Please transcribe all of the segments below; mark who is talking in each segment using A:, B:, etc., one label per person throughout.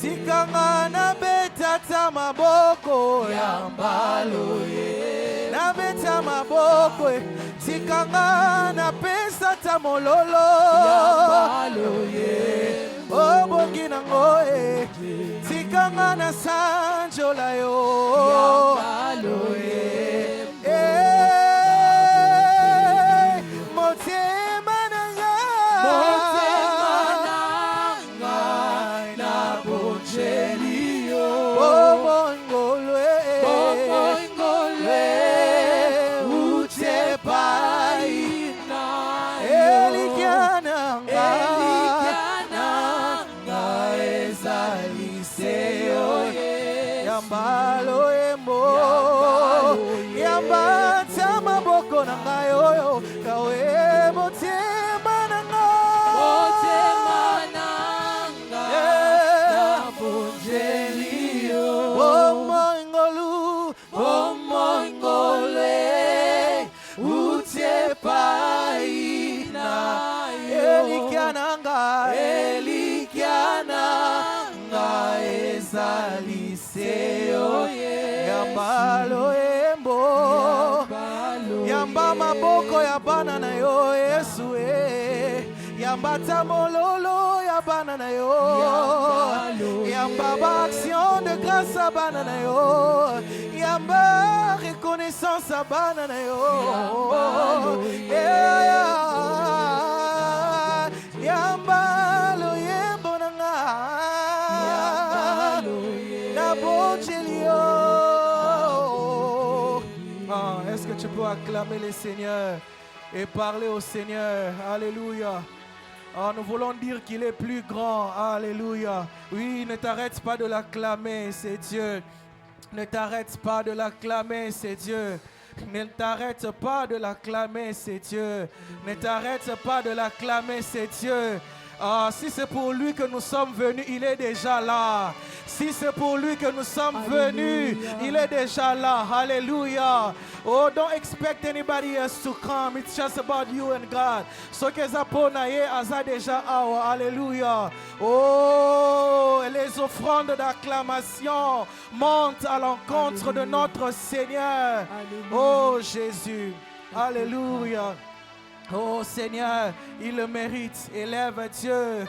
A: tikanga na beta tamaboko yambalo ye na beta maboko tikanga na pesa tamololo yambalo ye obongi nango tikanga na sanjola yo yambalo ye Yambalo emo yamba tama boko na ngayo kawe motema na na bonjelio omongole utepai na elikiana ezaliseo yambalo embo yamba maboko ya bana na yo Yesu yamba tamololo ya bana na yo yamba ba action de grâce à bana na yo yamba reconnaissance à bana na yo yamba lo yembo na na bonjelio. Est-ce que tu peux acclamer le Seigneur et parler au Seigneur? Alléluia. Nous voulons dire qu'il est plus grand. Alléluia. Oui, ne t'arrête pas de l'acclamer, c'est Dieu. Ne t'arrête pas de l'acclamer, c'est Dieu. Ne t'arrête pas de l'acclamer, c'est Dieu. Ne t'arrête pas de l'acclamer, c'est Dieu. Si c'est pour lui que nous sommes venus, il est déjà là. Si c'est pour lui que nous sommes venus, il est déjà là. Hallelujah. Oh, don't expect anybody else to come. It's just about you and God. So que zaponaye aza déjà awa. Hallelujah. Oh, les offrandes d'acclamation montent à l'encontre de notre Seigneur. Oh, Jésus. Alléluia. Oh Seigneur, il le mérite. Élève Dieu,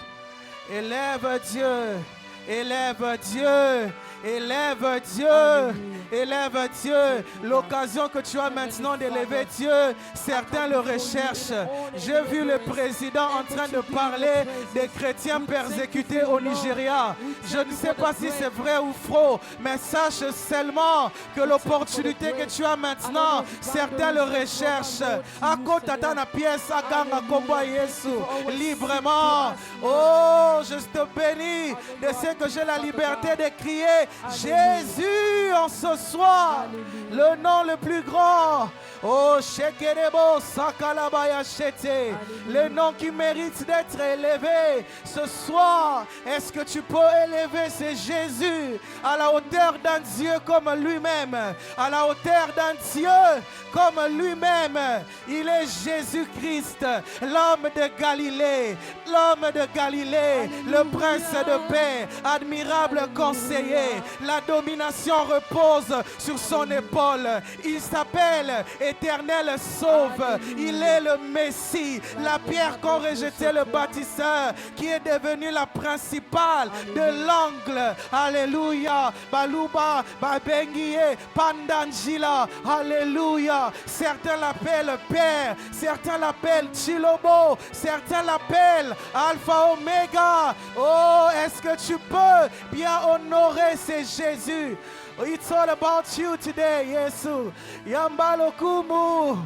A: élève Dieu, élève Dieu, élève Dieu, élève Dieu. L'occasion que tu as maintenant d'élever Dieu, certains le recherchent. J'ai vu le président en train de parler des chrétiens persécutés au Nigeria. Je ne sais pas si c'est vrai ou faux, mais sache seulement que l'opportunité que tu as maintenant, certains le recherchent. À côté de ta pièce, à Ganga Komba Yesu, librement. Oh, je te bénis de ce que j'ai la liberté de crier Jésus en ce soir, le nom le plus grand. Oh, Shekerebo Sakalabaya Shete, le nom qui mérite d'être élevé ce soir. Est-ce que tu peux élever ce Jésus à la hauteur d'un Dieu comme lui-même, à la hauteur d'un Dieu comme lui-même? Il est Jésus-Christ, l'homme de Galilée, l'homme de Galilée, le prince de paix, admirable conseiller. La domination repose sur son épaule. Il s'appelle Éternel Sauve. Il est le Messie, la pierre qu'ont rejeté le bâtisseur, qui est devenue la principale de l'angle. Alléluia. Baluba, Babengie, Pandanjila. Alléluia. Certains l'appellent Père, certains l'appellent Chilobo, certains l'appellent Alpha Omega. Oh, est-ce que tu peux bien honorer ce Jésus? It's all about you today, Yesu. Yambalokumu,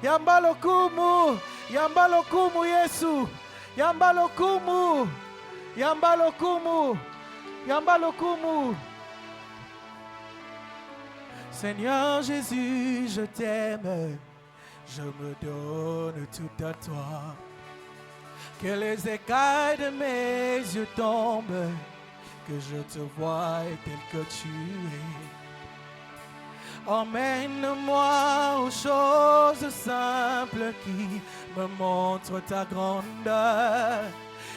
A: Yambalokumu, Yambalokumu, Yesu. Yambalokumu, Yambalokumu, Yambalokumu. Seigneur Jésus, je t'aime, je me donne tout à toi. Que les écailles de mes yeux tombent, que je te voie tel que tu es. Emmène-moi aux choses simples qui me montrent ta grandeur.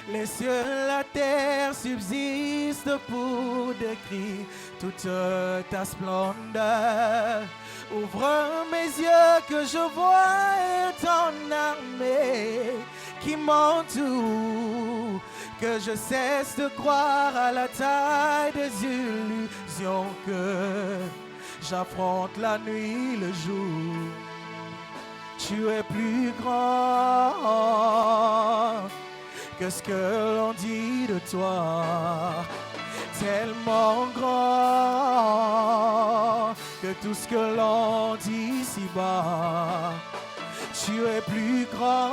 A: Les cieux, la terre subsistent pour décrire toute ta splendeur. Ouvre mes yeux que je vois ton armée qui m'entoure, que je cesse de croire à la taille des illusions, que j'affronte la nuit, le jour. Tu es plus grand que ce que l'on dit de toi, tellement grand que tout ce que l'on dit ici-bas. Tu es plus grand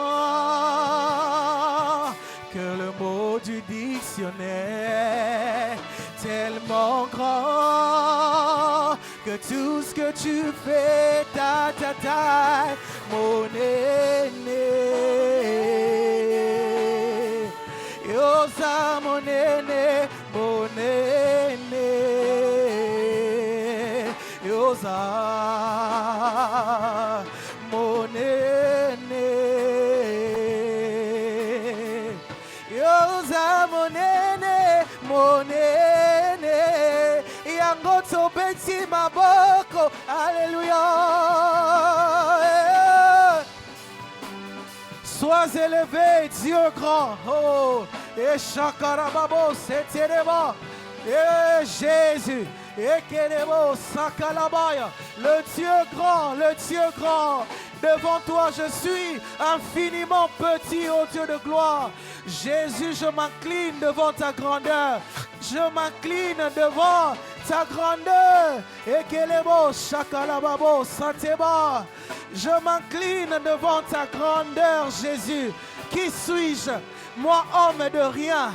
A: que le mot du dictionnaire, tellement grand que tout ce que tu fais, ta taille, mon aîné. Yosa, mon aîné, mon aîné. Yosa, mon aîné. Yosa, mon aîné, mon aîné. Yangoto beti maboko, alléluia. Sois élevé, Dieu grand. Oh, et chakarababo, c'est et Jésus. Et Kerebo Sakalabaya, le Dieu grand, devant toi je suis infiniment petit, ô Dieu de gloire. Jésus, je m'incline devant ta grandeur, je m'incline devant ta grandeur. Et Kerebo Sakalababo Sateba, je m'incline devant ta grandeur, Jésus. Qui suis-je? Moi, homme de rien,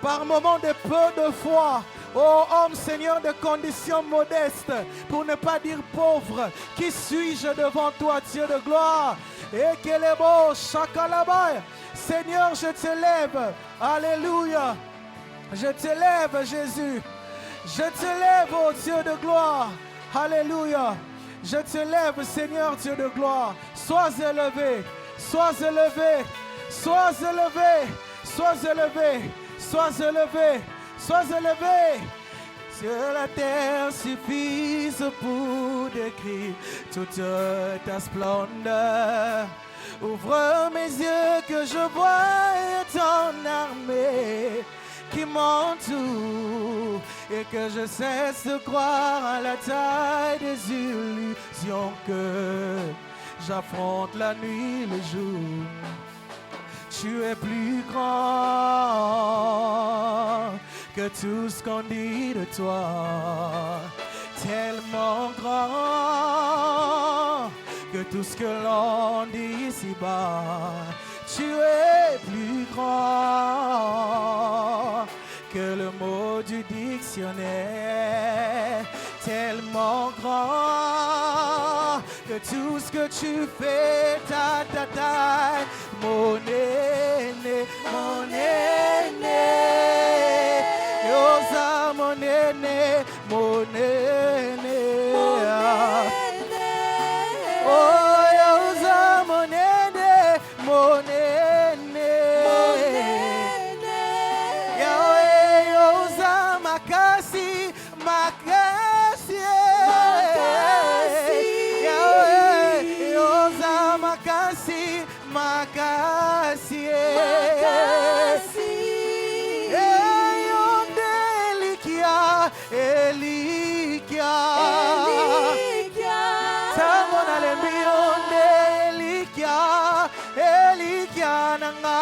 A: par moment de peu de foi. Oh homme, Seigneur, de condition modeste, pour ne pas dire pauvre, qui suis-je devant toi, Dieu de gloire? Et quel est beau, Shakalabaya. Seigneur, je te lève, alléluia. Je te lève, Jésus. Je te lève, oh Dieu de gloire, alléluia. Je te lève, Seigneur, Dieu de gloire. Sois élevé, sois élevé, sois élevé, sois élevé, sois élevé. Sois élevé, sur la terre suffise pour décrire toute ta splendeur. Ouvre mes yeux que je vois ton armée qui m'entoure et que je cesse de croire à la taille des illusions, que j'affronte la nuit, le jour. Tu es plus grand que tout ce qu'on dit de toi, tellement grand que tout ce que l'on dit ici-bas. Tu es plus grand que le mot du dictionnaire, tellement grand que tout ce que tu fais, ta taille, mon aîné, mon aîné. Yosa, mon aîné, mon aîné. Oh, Yosa, mon aîné, mon aîné. Yahweh, Yosa, makasi, makasi. Yahweh, Yosa, makasi, makasi. Elikia, Tamona Lembionde, Elikia Nanga.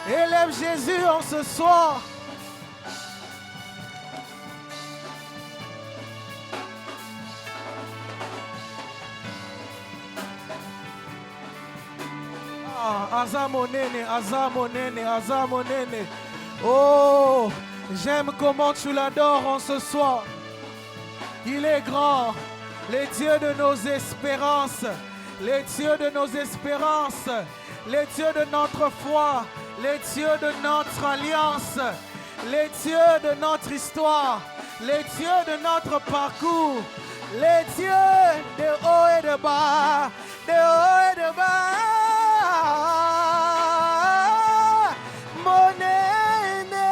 A: Élève Jésus en ce soir. Azamonene, Azamonene, Azamonene. Oh, j'aime comment tu l'adores en ce soir. Il est grand, les dieux de nos espérances, les dieux de nos espérances, les dieux de notre foi, les dieux de notre alliance, les dieux de notre histoire, les dieux de notre parcours. les dieux de haut et de bas, de haut et de bas. Monene,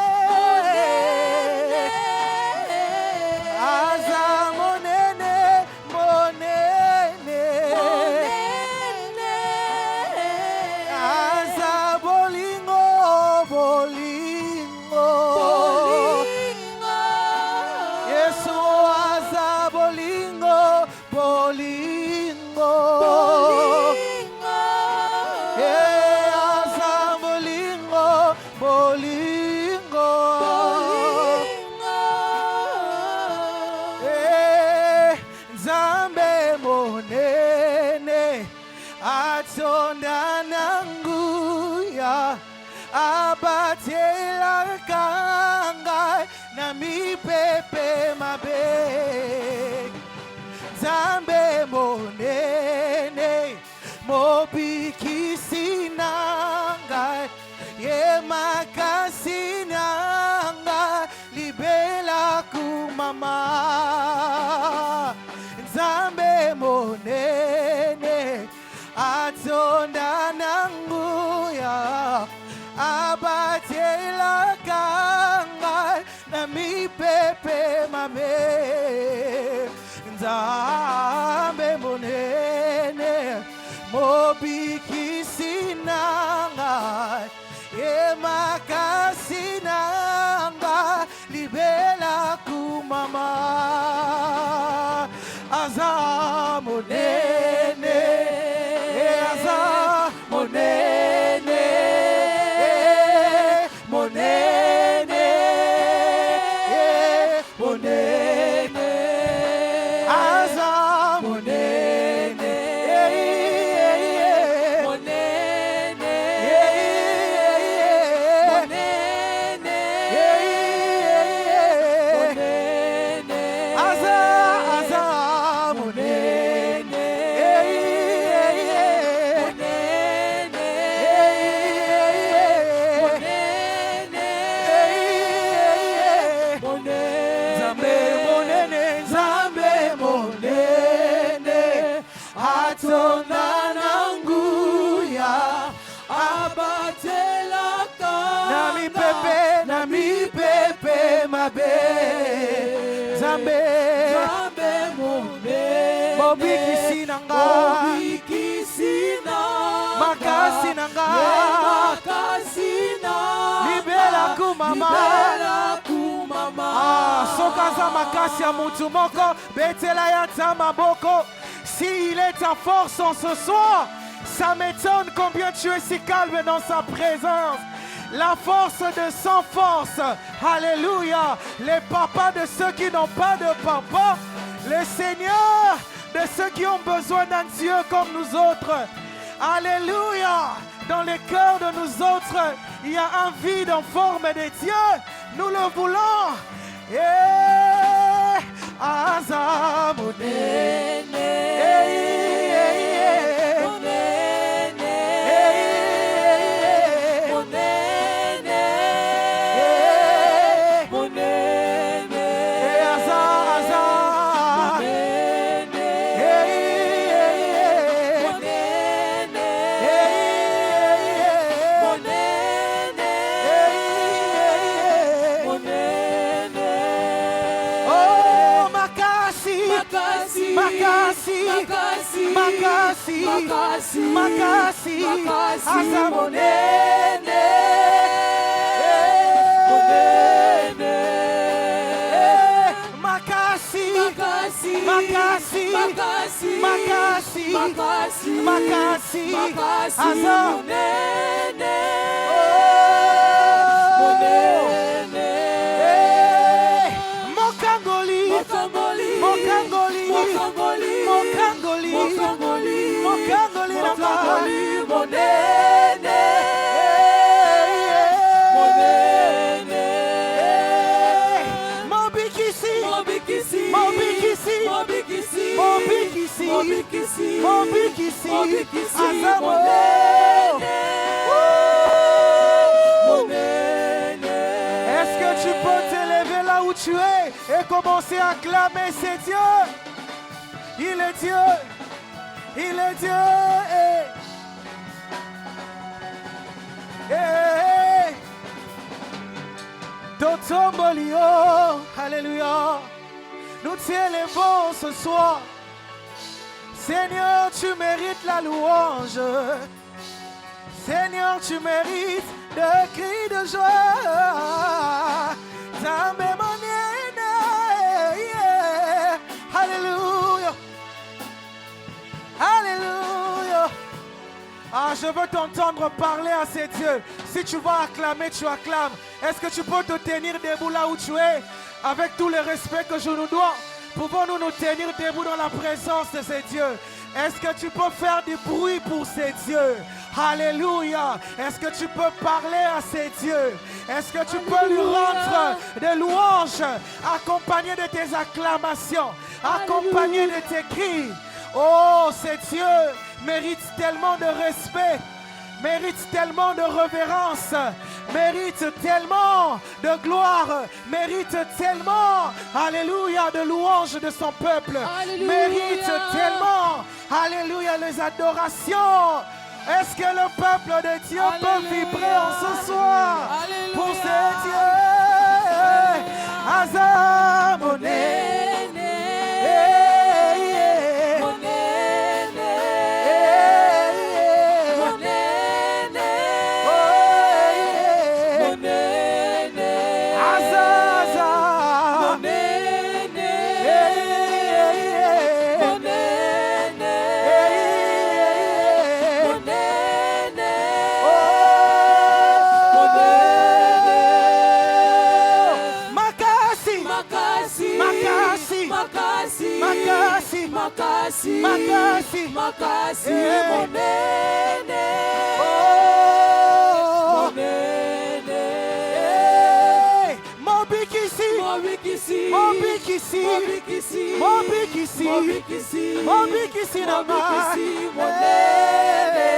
A: Aza monene, monene, Aza bolingo, bolingo, Yesu aza bolingo, bolingo, aza bolingo, bolingo, Nzambe monene, atonda nanguya, abatela kangai na mipepe mabe. Nzambe monene, mobikisi nangai, ye makasi nangai, libela kumama. Nzambe monene, atonda nanguya, abatela kangai na mipepe mame. Nzambe monene, mobikisi nangai, ye makasi nangai, libela kumama. Aza monene, aza monene, monene, monene, aza monene, monene, monene, aza monene, Nzambe monene, Nzambe monene, atonda nanguya, abatela kangai na mipepe mabe. Nzambe monene, mobikisi nangai, makasi nangai, libela kumama. Sokaza makasi ya mutu moko, betela ya maboko. S'il est ta force en ce soir, ça m'étonne combien tu es si calme dans sa présence. La force de sans force, alléluia. Les papas de ceux qui n'ont pas de papa, le Seigneur de ceux qui ont besoin d'un Dieu comme nous autres. Alléluia. Dans le cœur de nous autres, il y a un vide en forme de Dieu. Nous le voulons. Aza monene, makasi, aza monene, makasi, aza monene, mokangoli, monene, mobikisi, aza monene. Est-ce que tu peux t'élever là où tu es et commencer à clamer ces dieux? Il est Dieu. Il est Dieu. Totombolio. Alléluia. Nous t'élèvons ce soir. Seigneur, tu mérites la louange. Seigneur, tu mérites de cris de joie. Ta même Alléluia. Alléluia. Ah, je veux t'entendre parler à ces dieux. Si tu vas acclamer, tu acclames. Est-ce que tu peux te tenir debout là où tu es? Avec tout le respect que je nous dois, pouvons-nous nous tenir debout dans la présence de ces dieux? Est-ce que tu peux faire du bruit pour ces dieux? Alléluia. Est-ce que tu peux parler à ces dieux? Est-ce que tu peux lui rendre des louanges, accompagné de tes acclamations, accompagné de tes cris? Oh, ces dieux méritent tellement de respect, méritent tellement de révérence, méritent tellement de gloire, méritent tellement, alléluia, de louange de son peuple, méritent tellement, alléluia, les adorations. Est-ce que le peuple de Dieu peut vibrer en ce soir pour ces dieux? Azamoné. Makasi, Makasi, Makasi, Monene, oh, Monene, Mobikisi, Mobikisi, Mobikisi, Mobikisi, Mobikisi, Mobikisi, Mobikisi, Mobikisi, Monene,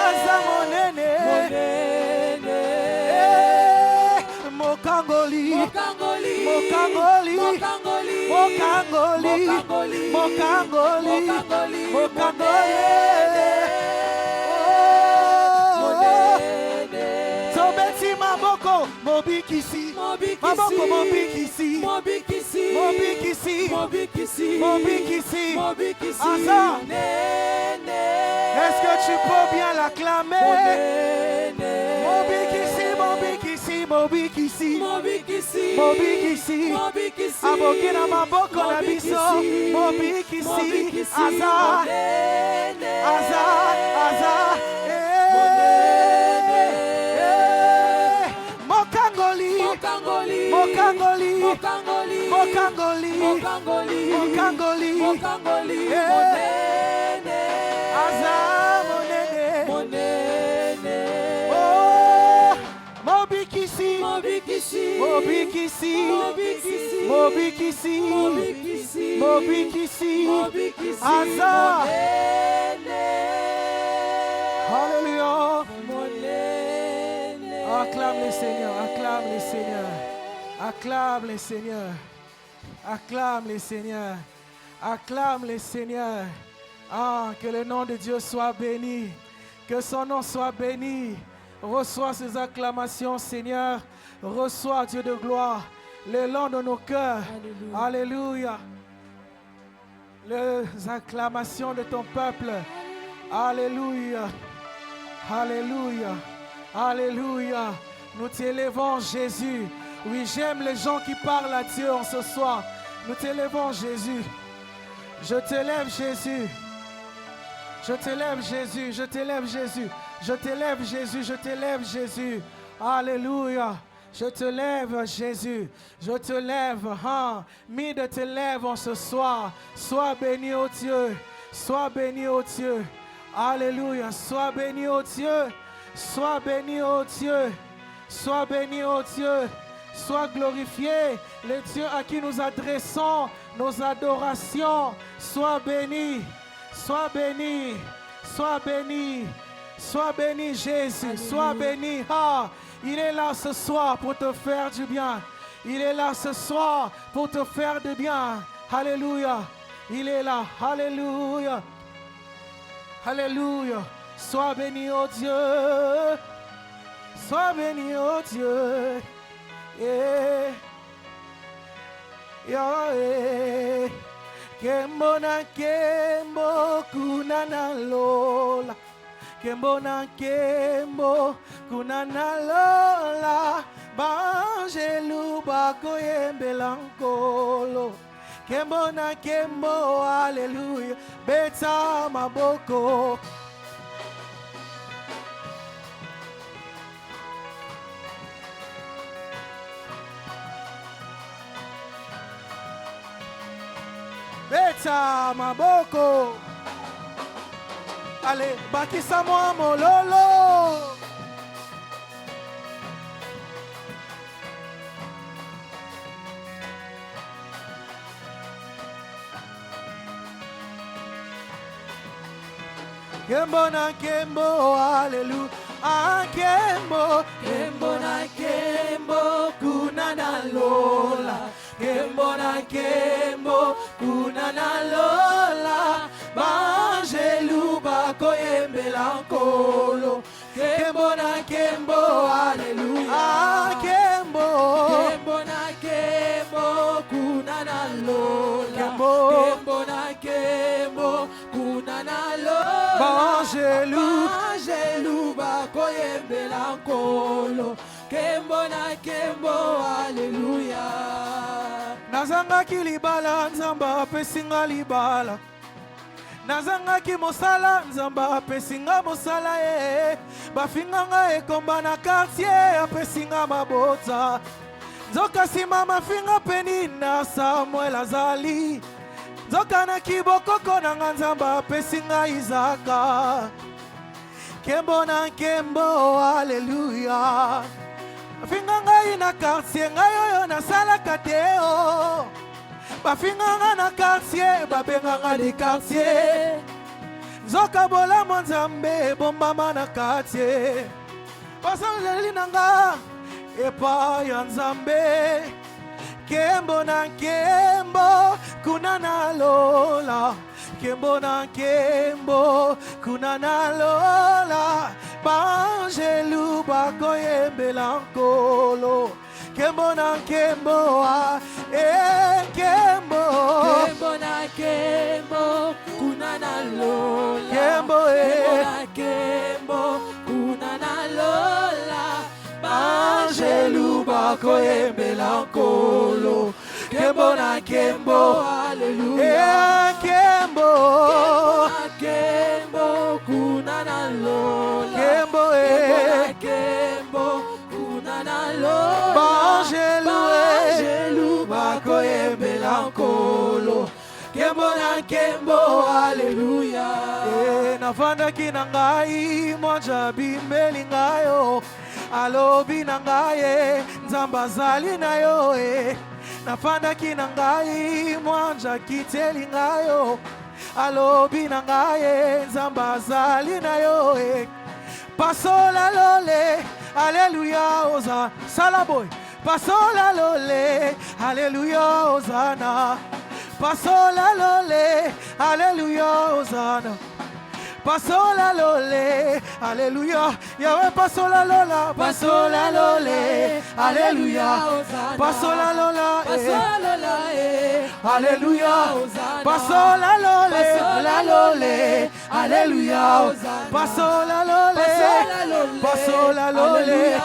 A: Aza Monene, Monene, Mokangoli, Mokangoli, Mokangoli, Mokangoli, Mokangoli, Mokangoli, Mokangoli, Monene, Tobeti Maboko, Mobikisi, Maboko, Mobikisi, Mobikisi, Mobikisi, Mobikisi, Mobikisi, Mobikisi, Asa. Est-ce que tu peux bien l'acclamer? Mobikisi, Mobikisi, Mobikisi, Mobikisi, Mobikisi, Mobikisi, Abokina Maboko na biso, Mobikisi, Aza, Aza, Aza, Mokangoli, Mokangoli, Mokangoli, Mokangoli, Mokangoli, Mokangoli, Mokangoli, Mokangoli, Monene, Aza, Monene, Monene, oh, Mobikisi, Mobikisi, Mobikisi, Mobikisi, Mobikisi, Mobikisi, Mobikisi, Aza, Alléluia. Acclame les Seigneurs, acclame les Seigneurs, acclame les Seigneurs, acclame les Seigneurs, acclame les Seigneurs. Ah, que le nom de Dieu soit béni, que son nom soit béni. Reçois ces acclamations, Seigneur. Reçois, Dieu de gloire, l'élan de nos cœurs. Alléluia. Les acclamations de ton peuple. Alléluia. Alléluia. Alléluia. Nous t'élèvons, Jésus. Oui, j'aime les gens qui parlent à Dieu en ce soir. Nous t'élèvons, Jésus. Je t'élève, Jésus. Je t'élève, Jésus. Je t'élève, Jésus. Je t'élève, Jésus. Je t'élève, Jésus. Alléluia. Je te lève, Jésus. Je te lève. Hein. Mis de te lève en ce soir. Sois béni, ô Dieu. Sois béni, ô Dieu. Alléluia. Sois béni, ô Dieu. Sois béni, ô Dieu. Sois béni, ô Dieu. Sois glorifié, le Dieu à qui nous adressons nos adorations. Sois béni, sois béni, sois béni, sois béni, Jésus. Alléluia. Sois béni. Ah, il est là ce soir pour te faire du bien. Il est là ce soir pour te faire du bien. Alléluia. Il est là. Alléluia. Alléluia. Sois béni, oh Dieu. Sois béni, oh Dieu. Yeah. Yahweh. Kembo na kembo kunana lola. Kembo na kembo kunana lola. Banjelu bako yembelankolo. Kembo na kembo, hallelujah. Beta maboko. Beta maboko. Allez, bakisa moi mololo. Kembo na kembo, hallelujah. Ah, kembo, kembo na kembo, kunana lola. Kembo na kembo, kunana lola. Banjelu bako yembelankolo. Kembo na kembo, hallelujah. Ah, kembo, kembo na kembo, kunana lola. Kembo na kembo, kunana lola. Banjelu bako yembelankolo. Kembo na kembo, hallelujah. Nazanga kilibala nzamba pesinga libala. Nazanga ki mosala nzamba pesinga mosala ye. Bafinganga ekomba na quartier pesinga mabota. Nzoka sima mafinga penina Samuel azali. Nzoka na kiboko na nzamba pesinga Izaka. Kembo na kembo, hallelujah. Bafinganga ina quartier ngayo na sala kateo. Bafinganga na quartier babenganga di quartier. Nzoka bola monzambe bombama na quartier. Basaleli nanga epa ya nzambe. Kembo na kembo kunana lola. Kembo na kembo kunana lola. Banjelu bako yembelankolo. Kembo na kembo, kembo. Kembo na kembo kunana lola. Kembo, na kembo kunana lola. Banjelu bako yembelankolo. Kembo na kembo, hallelujah. Kembo, na kembo kunana lola. Kembo, na kembo kunana lola. Banjelu bako yembelankolo. Kembo na kembo, hallelujah. Nafanda kinangai moja bimbeli ngayo. Alobi nangaye nzamba zali nayo Nafanda kinangai mwanja kiteli ngayo. Alobi nangaye nzamba zali nayo Pasola lole, hallelujah, oza salaboy. Pasola lole, hallelujah, ozana. Pasola lole, hallelujah, ozana. Pasola lole, hallelujah. Yahweh pasola lola, pasola lole, hallelujah. Pasola lola, hallelujah. Pasola lole, la lole, hallelujah. Pasola lole, pasola lole.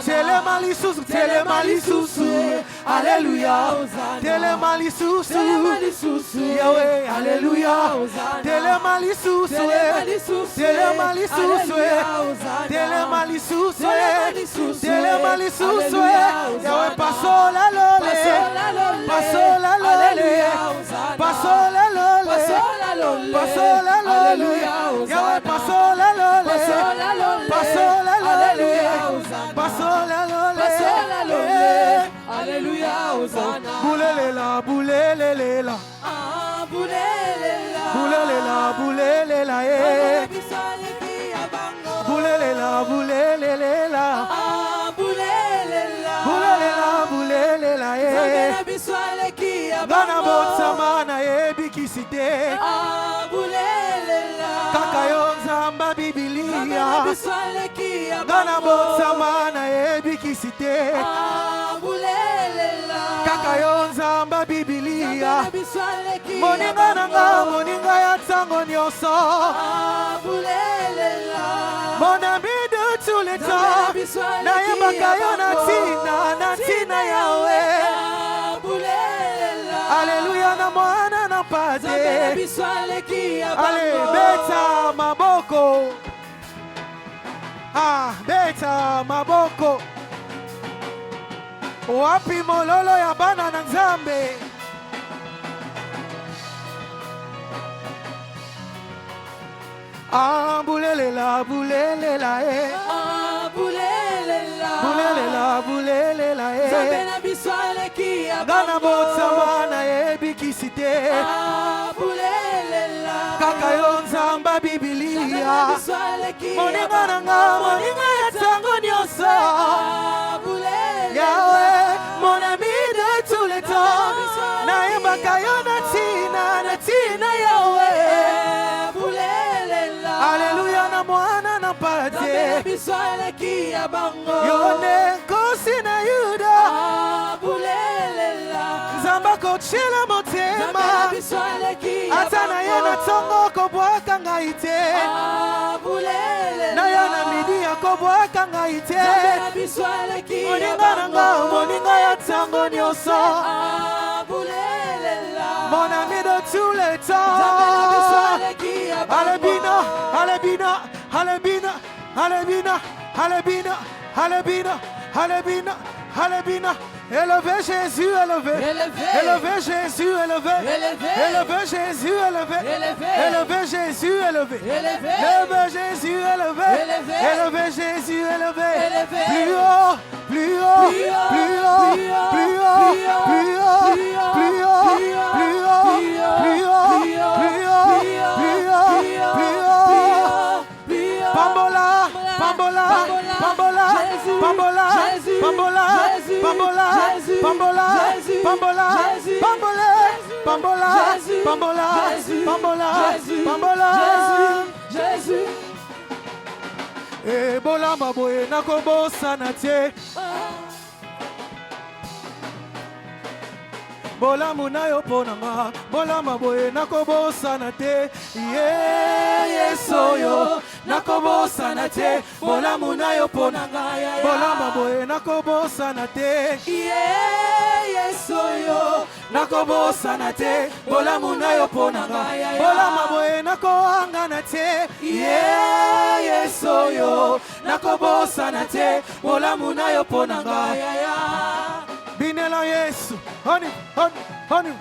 A: Tele malisusu, tele malisusu, hallelujah. Tele malisusu, Yahweh, hallelujah. Tele malisusu, tele malisusu, tele malisusu, tele malisusu. Yahweh pasola lole, pasola lole, pasola lole, pasola lole. Yahweh pasola lole, pasola lole, pasola lole. Hallelujah, Hosanna. Boulelela, boulelela. Ah, boulelela. Boulelela, boulelela, Boulelela, boulelela. Ah, boulelela. Boulelela, boulelela, Gana botsamana bikisi bibilia ngana botsama na ebikisite kaka yo nzamba bibilia moninga nanga moninga ya ntango nyonso mon ami de tous les temps nayebaka yo na ntina yawe Alléluia na mwana na mpate Ale beta maboko beta maboko wapi mololo ya bana na Nzambe bulelela bulelela bulelela ngana botsama na ebikisite kaka yo nzamba bibilia moninga nanga moninga ya ntango nyonso yawe mon ami de tous les temps nayebaka yo na ntina yawe Alléluia na mwana na mpate yone nkosi na yuda nzamba kochila motema ata na ye na ntongo kobwaka ngai te na yo na midi ya kobwaka ngai te moninga nanga moninga ya ntango nyonso mon ami de tous les temps Alebina, Alebina, Alebina, Alebina, Alebina, Alebina, Alebina, Alebina. Élevez Jésus, élevez. Élevez Jésus, élevez. Élevez Jésus, élevez. Élevez Jésus, élevez. Élevez Jésus, élevez. Élevez Jésus, élevez. Plus haut, plus haut, plus haut, plus haut, plus haut, plus haut, plus haut, plus haut, plus haut, plus haut, plus haut. Pambola, Pambola, Pambola, Pambola, Pambola, Pambola, Pambola, Pambola, Pambola, Pambola, Pambola, Pambola, Pambola, Jésus. Ebola maboye nakobosa na te. Bola munayo ponanga, bola maboye nakobosa na te. Yesoyo nakobosa na te. Bola munayo ponanga, bola maboye nakobosa na te. Yesoyo nakobosa na te. Bola munayo ponanga, bola maboye nakoanga na te. Yesoyo nakobosa na te. Bola munayo ponanga. Binela Yesu, honey, honey, honey.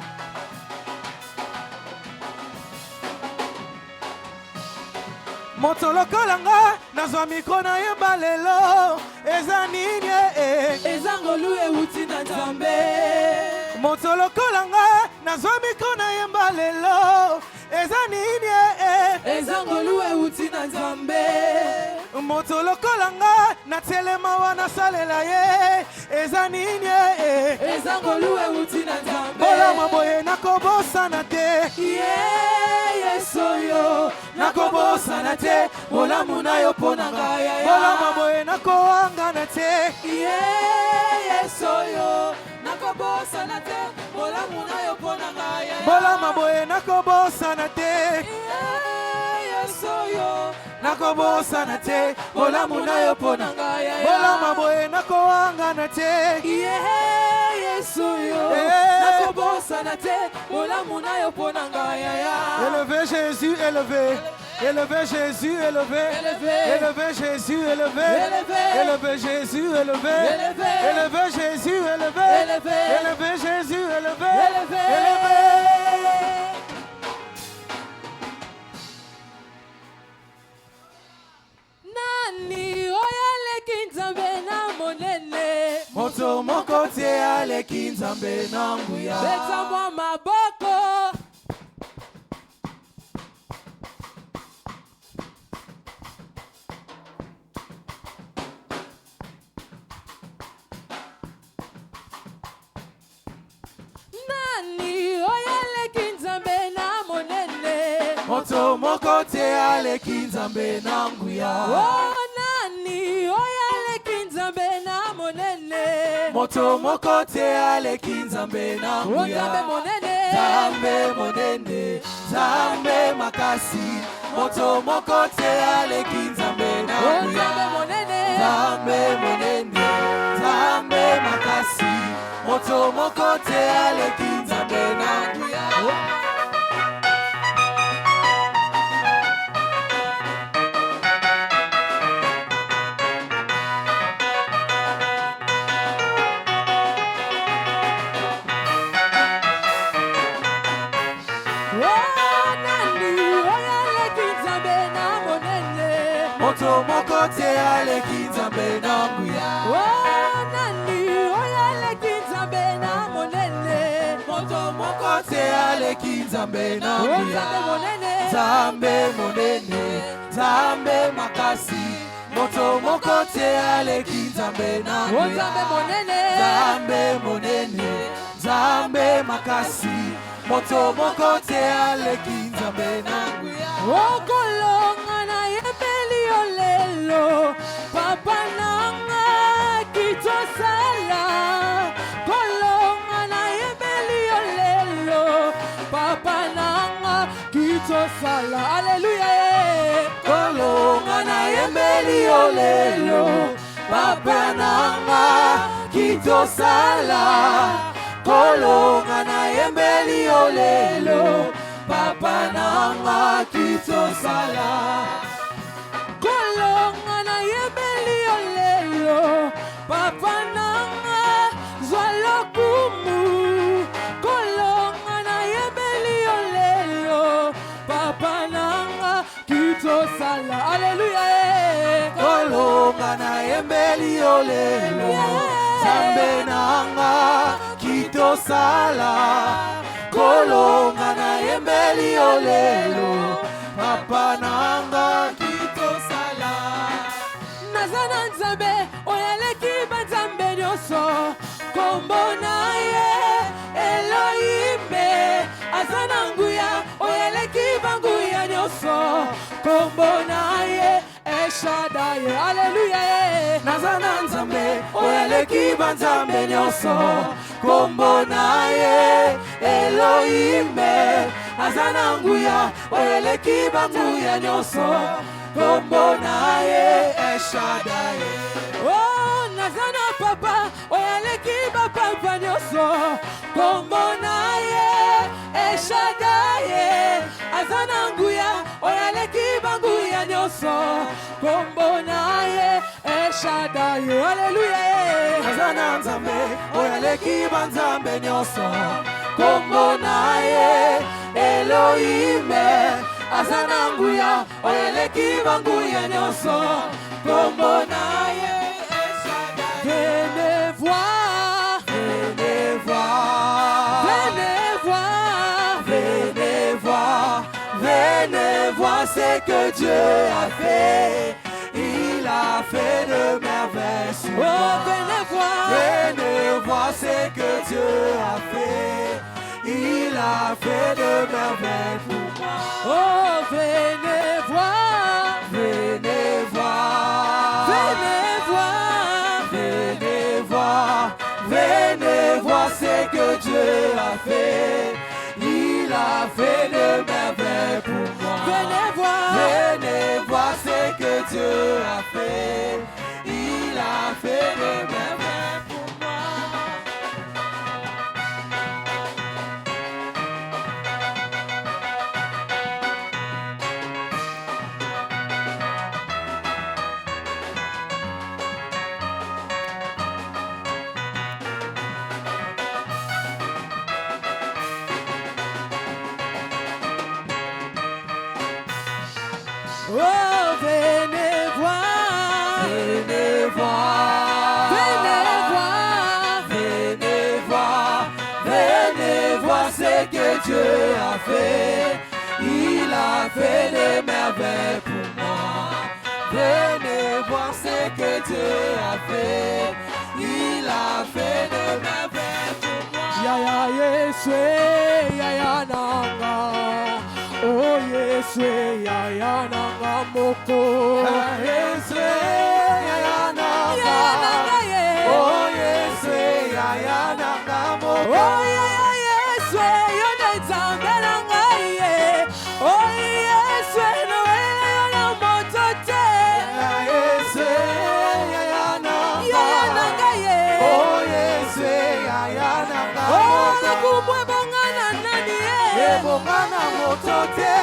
A: Moto lokolanga, nazwa mikro na yemba lelo. Eza nini
B: ezangolu euti na Nzambe.
A: Moto lokolanga, nazwa mikro na yemba lelo. Eza nini
B: ezangolu euti na Nzambe.
A: Moto lokolanga, na telema wana salela ye. Eza nini
B: ezangolu euti na Nzambe.
A: Bola maboye nakobosa na te.
B: Yesoyo
A: nakobosa na te. Bola munayo ponanga. Bola maboye nakoanga na te.
B: Yesoyo nakobosa na te. Bola munayo ponanga.
A: Bola maboye nakobosa na te.
B: Yesoyo
A: nakobosa na te. Bola munayo ponanga. Bola maboye nakoanga na te.
B: Yesoyo nakobosa na te. Bola munayo ponanga.
A: Élevez Jésus, élevez. Élevez Jésus, élevez. Élevez Jésus, élevez. Élevez Jésus, élevez. Élevez Jésus, élevez. Élevez Jésus, élevez. Élevez.
B: Nani oyaleki Nzambe na monene.
A: Moto moko te aleki Nzambe na nguya.
B: Beta mwa maboko.
A: Moto Moto moko te aleki Nzambe na nguya.
B: Oh nani oyo aleki Nzambe na monene.
A: Moto moko te aleki Nzambe na nguya.
B: Nzambe monene.
A: Nzambe monene, Nzambe makasi. Moto moko te aleki Nzambe na nguya.
B: Nzambe monene.
A: Nzambe monene, Nzambe makasi. Moto moko te aleki Nzambe na nguya. Moto moko te aleki Nzambe na nguya.
B: Oh nani oyo aleki Nzambe na monene.
A: Moto moko te aleki Nzambe na nguya.
B: Nzambe monene.
A: Nzambe monene, Nzambe makasi. Moto moko te aleki Nzambe na nguya.
B: Nzambe monene.
A: Nzambe monene, Nzambe makasi. Moto moko te aleki Nzambe na nguya.
B: Okolonga na yembeli olelo. Papa nanga kitosala. Kolonga na yembeli olelo. Papa nanga kitosala. Alléluia.
A: Kolonga na yembeli olelo. Papa nanga kitosala. Kolonga na yembeli olelo. Papa nanga kitosala.
B: Kolonga na yembeli olelo. Papa nanga zwalokumu. Kolonga na yembeli olelo. Papa nanga kitosala. Alléluia.
A: Kolonga na yembeli olelo. Nzambe nanga kitosala. Kolonga na yembeli olelo. Papa nanga kitosala.
B: Nazana Nzambe oyaleki banzambe nyonso. Kombo na ye Elohime. Azana nguya oyaleki banguya nyonso. Kombo na ye Eshadai. Alléluia.
A: Nazana Nzambe oyaleki banzambe nyonso. Kombo na ye Elohime. Azana nguya oyaleki banguya nyonso. Kombo na ye Eshadai.
B: Oh nazana papa oyaleki bapapa nyonso. Kombo na ye Eshadai. Azana nguya oyaleki banguya nyonso. Kombo na ye Eshadai. Alléluia.
A: Nazana Nzambe oyaleki banzambe nyonso. Kombo na ye Elohime. Azana nguya oyaleki banguya nyonso. Kombo na ye Eshadai.
B: Venez voir,
A: Venez voir,
B: venez voir,
A: venez voir, venez voir ce que Dieu a fait. Il a fait de merveilles sur
B: oh
A: moi.
B: venez voir,
A: Venez voir ce que Dieu a fait. Il a fait de merveilles pour moi.
B: oh venez voir,
A: Venez voir,
B: venez voir,
A: venez voir, venez voir ce que Dieu a fait. Il a fait de merveilles pour moi.
B: venez voir,
A: Venez voir ce que Dieu a fait. Il a fait de merveilles pour moi.
B: oh venez voir,
A: Venez voir,
B: venez voir,
A: venez voir, venez voir ce que Dieu a fait. Il a fait des merveilles pour moi. Venez voir ce que Dieu a fait. Il a fait des merveilles pour moi.
B: Yaya Yesu, Yaya Nanga, Oh Yesu yaya nanga moko.
A: Yesu yaya nanga ye. Oh Yesu yaya nanga moko.
B: Oh Yesu yona nzambe nanga ye. Oh Yesu nowe yona moto te.
A: Yesu yaya nanga
B: ye.
A: Oh Yesu yaya nanga
B: Oh
A: moko.
B: nakubwe bongana nani ye.
A: Ebongana moto te.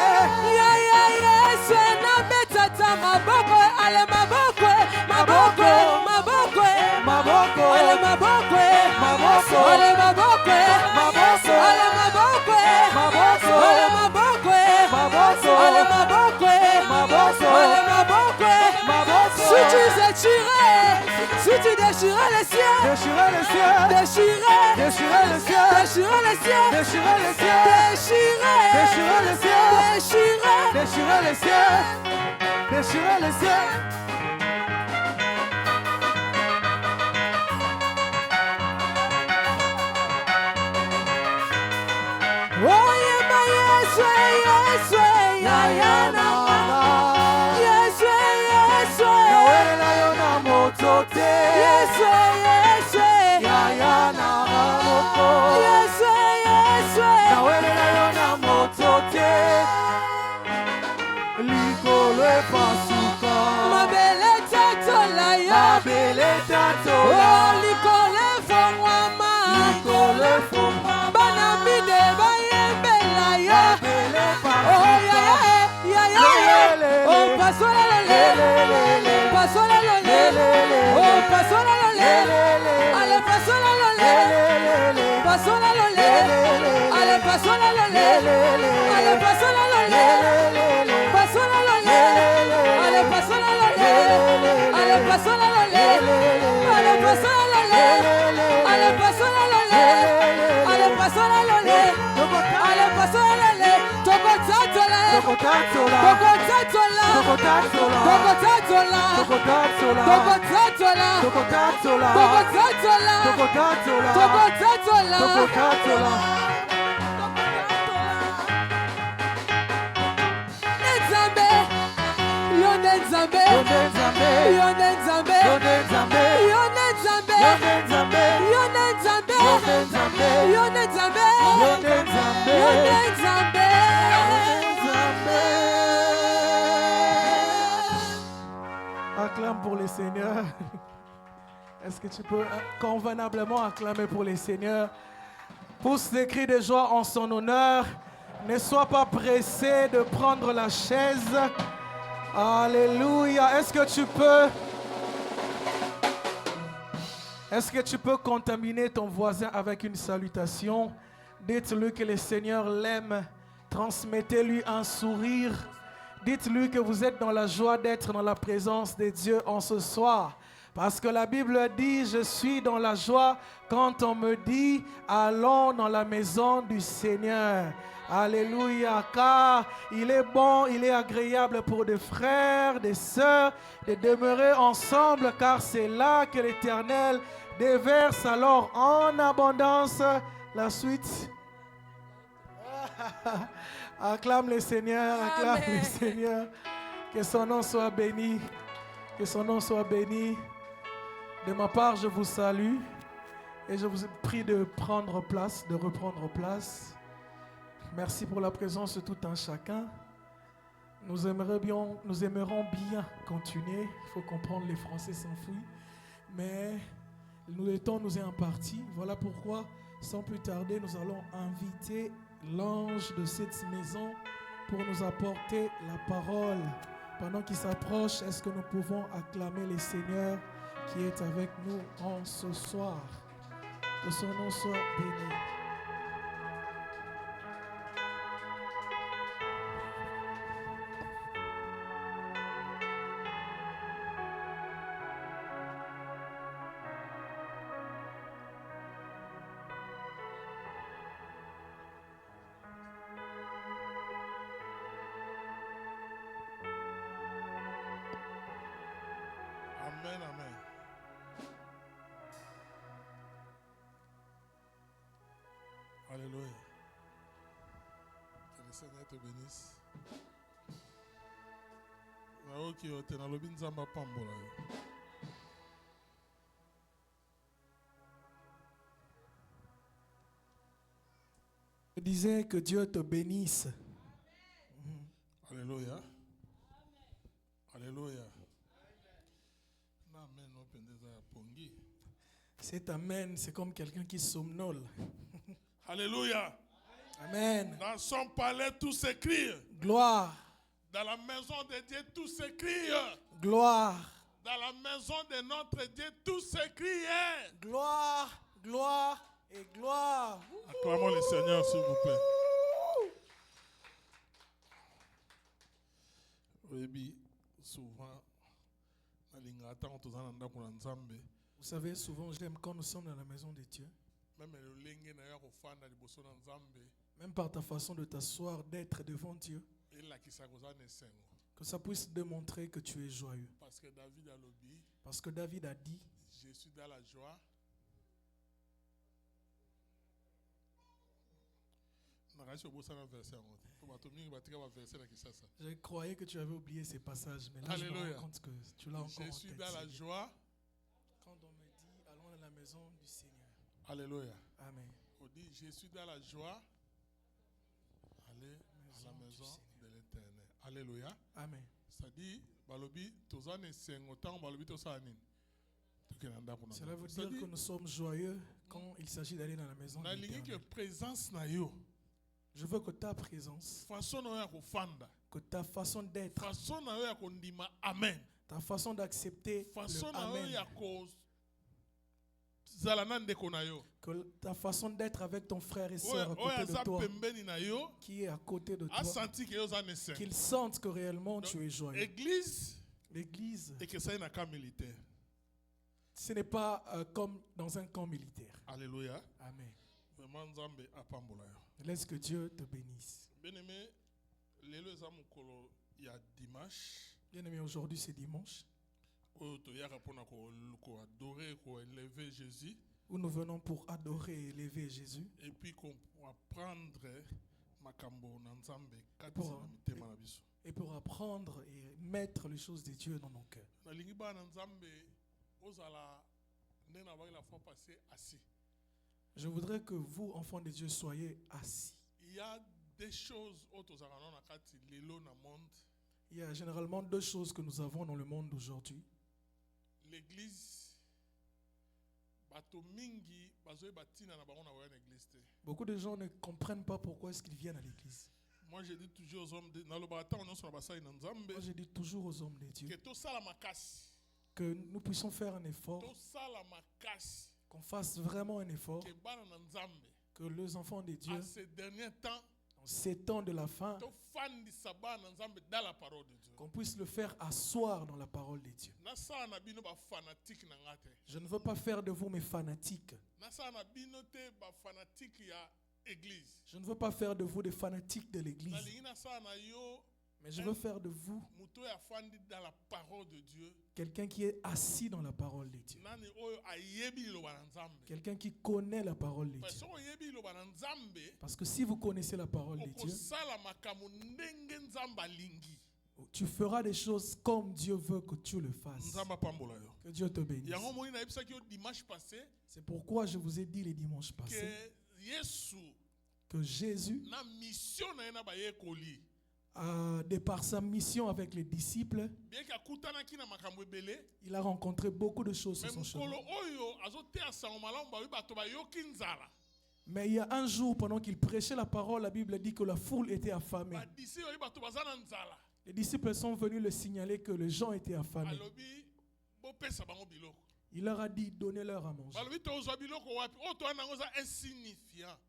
B: Yesu na betata maboko ale maboko maboko maboko
A: Maboko.
B: ale maboko
A: Maboko.
B: ale maboko
A: Maboko.
B: ale maboko
A: Maboko.
B: ale maboko
A: Maboko.
B: ale maboko
A: Maboko.
B: ale maboko
A: Maboko.
B: si tu déchirais si tu déchirais les cieux
A: Déchirer les cieux.
B: déchirais
A: Déchirer les cieux.
B: déchirais les cieux
A: Déchirer les cieux.
B: déchirais
A: Déchirer les cieux.
B: déchirais
A: Déchirer les cieux. Déchirer les cieux.
B: Oh yeba Yesu Yesu yaya nanga Yesu Yesu
A: Nawele na yo na moto te.
B: Yesu Yesu
A: Yaya na moko.
B: Yesu Yesu
A: Nawele na yo na moto te. Likolo epasuka.
B: mabele tatola ya
A: Mabele tatola.
B: Oh likole fongwama
A: Likolo efuma.
B: bana mide bayembela ya
A: Mabele
B: Oh
A: epasuka.
B: yaya Oh pasola lole
A: Lelelele.
B: pasola lole
A: Lelelele.
B: Oh pasola lole
A: Lelelele.
B: Ale pasola lole
A: Lelelele.
B: pasola lole Ale pasola lole Ale pasola lole pasola lole Ale pasola lole Ale pasola lole Ale pasola lole Ale pasola lole Ale pasola lole Ale pasola lole Tokotatola
A: Tokotatola.
B: Tokotatola
A: Tokotatola.
B: Tokotatola
A: Tokotatola.
B: Tokotatola
A: Tokotatola.
B: Tokotatola
A: Tokotatola.
B: Tokotatola
A: Tokotatola.
B: Nzambe Yone Nzambe
A: Yone Nzambe.
B: Yone Nzambe
A: Yone Nzambe.
B: Yone Nzambe
A: Yone Nzambe.
B: Yone Nzambe
A: Yone Nzambe.
B: Yone Nzambe
A: Yone Nzambe.
B: Yone Nzambe
A: Acclame pour les seigneurs. Est-ce que tu peux convenablement acclamer pour les seigneurs? Pousse des cris de joie en son honneur. Ne sois pas pressé de prendre la chaise. Alléluia. Est-ce que tu peux contaminer ton voisin avec une salutation? Dites-lui que le Seigneur l'aime. Transmettez-lui un sourire. Dites-lui que vous êtes dans la joie d'être dans la présence de Dieu en ce soir. Parce que la Bible dit, je suis dans la joie quand on me dit, allons dans la maison du Seigneur. Alléluia, car il est bon, il est agréable pour des frères, des sœurs, de demeurer ensemble, car c'est là que l'Éternel déverse alors en abondance la suite. Acclame le Seigneur, acclame
B: Amen.
A: le Seigneur. Que son nom soit béni, que son nom soit béni. De ma part, je vous salue et je vous prie de prendre place, de reprendre place. Merci pour la présence de tout un chacun. Nous aimerons bien continuer. Il faut comprendre, les Français s'enfuient. Mais le temps nous est imparti. Voilà pourquoi, sans plus tarder, nous allons inviter l'ange de cette maison pour nous apporter la parole. Pendant qu'il s'approche, est-ce que nous pouvons acclamer le Seigneur qui est avec nous en ce soir? Que son nom soit béni.
C: Amen, amen. Alléluia. Que le Seigneur te bénisse. Naoki otenalobi nzamba pambola yo.
A: Je disais que Dieu te bénisse.
C: Alléluia. Alléluia. Amen. Opendeza ya pongi.
A: Cet amen, c'est comme quelqu'un qui somnole.
C: Alléluia.
A: Amen.
C: Dans son palais, tout s'écrit.
A: Gloire.
C: Dans la maison de Dieu, tout s'écrit.
A: Gloire.
C: Dans la maison de notre Dieu, tout s'écrit.
A: Gloire. Gloire et gloire.
C: Acclamons le Seigneur, s'il vous plaît. Oui, souvent,
A: vous savez, souvent j'aime quand nous sommes dans la maison de Dieu. Même par ta façon de t'asseoir, d'être devant Dieu, que ça puisse démontrer que tu es joyeux. Parce que David a dit,
C: je suis dans la joie.
A: Je croyais que tu avais oublié ces passages, mais là je me rends compte que tu l'as encore en tête.
C: Je suis dans la joie.
A: Quand on me dit, allons dans la maison du Seigneur.
C: Alléluia.
A: Amen.
C: On dit, je suis dans la joie. Allez à la maison de l'Éternel. Alléluia.
A: Amen.
C: Ça dit, balobi, tozane sengotan, balobi tosanin.
A: Cela veut dire que nous sommes joyeux quand il s'agit d'aller dans la maison de l'Éternel. Je veux que ta présence, que ta façon d'être, ta façon d'accepter le Amen, que ta façon d'être avec ton frère et soeur à côté de toi, qui est à côté de toi, qu'ils sentent que réellement tu es joyeux. L'église, ce n'est pas comme dans un camp militaire.
C: Alléluia.
A: Amen. Laisse que Dieu te bénisse.
C: Bien-aimé,
A: aujourd'hui c'est dimanche.
C: Où
A: nous venons pour adorer et élever Jésus.
C: Et puis qu'on apprendre
A: et pour apprendre et mettre les choses de Dieu dans nos cœurs. Je voudrais que vous, enfants de Dieu, soyez assis.
C: Il y a des choses
A: il y a généralement deux choses que nous avons dans le monde d'aujourd'hui.
C: L'église,
A: beaucoup de gens ne comprennent pas pourquoi est-ce qu'ils viennent à l'église.
C: Moi, je dis toujours aux hommes de Dieu
A: que nous puissions faire un effort, qu'on fasse vraiment un effort, que les enfants de Dieu, dans ces temps de la fin, qu'on puisse le faire asseoir dans la parole de Dieu. Je ne veux pas faire de vous mes fanatiques. Je ne veux pas faire de vous des fanatiques de l'église. Mais je veux faire de vous quelqu'un qui est assis dans la parole de Dieu. Quelqu'un qui connaît la parole de Dieu. Parce que si vous connaissez la parole de Dieu, tu feras des choses comme Dieu veut que tu le fasses. Que Dieu te bénisse. C'est pourquoi je vous ai dit les dimanches passés que Jésus, de par sa mission avec les disciples, il a rencontré beaucoup de choses sur son chemin. Mais il y a un jour, pendant qu'il prêchait la parole, la Bible dit que la foule était affamée. Les disciples sont venus le signaler que les gens étaient affamés. Il leur a dit, donnez-leur à manger.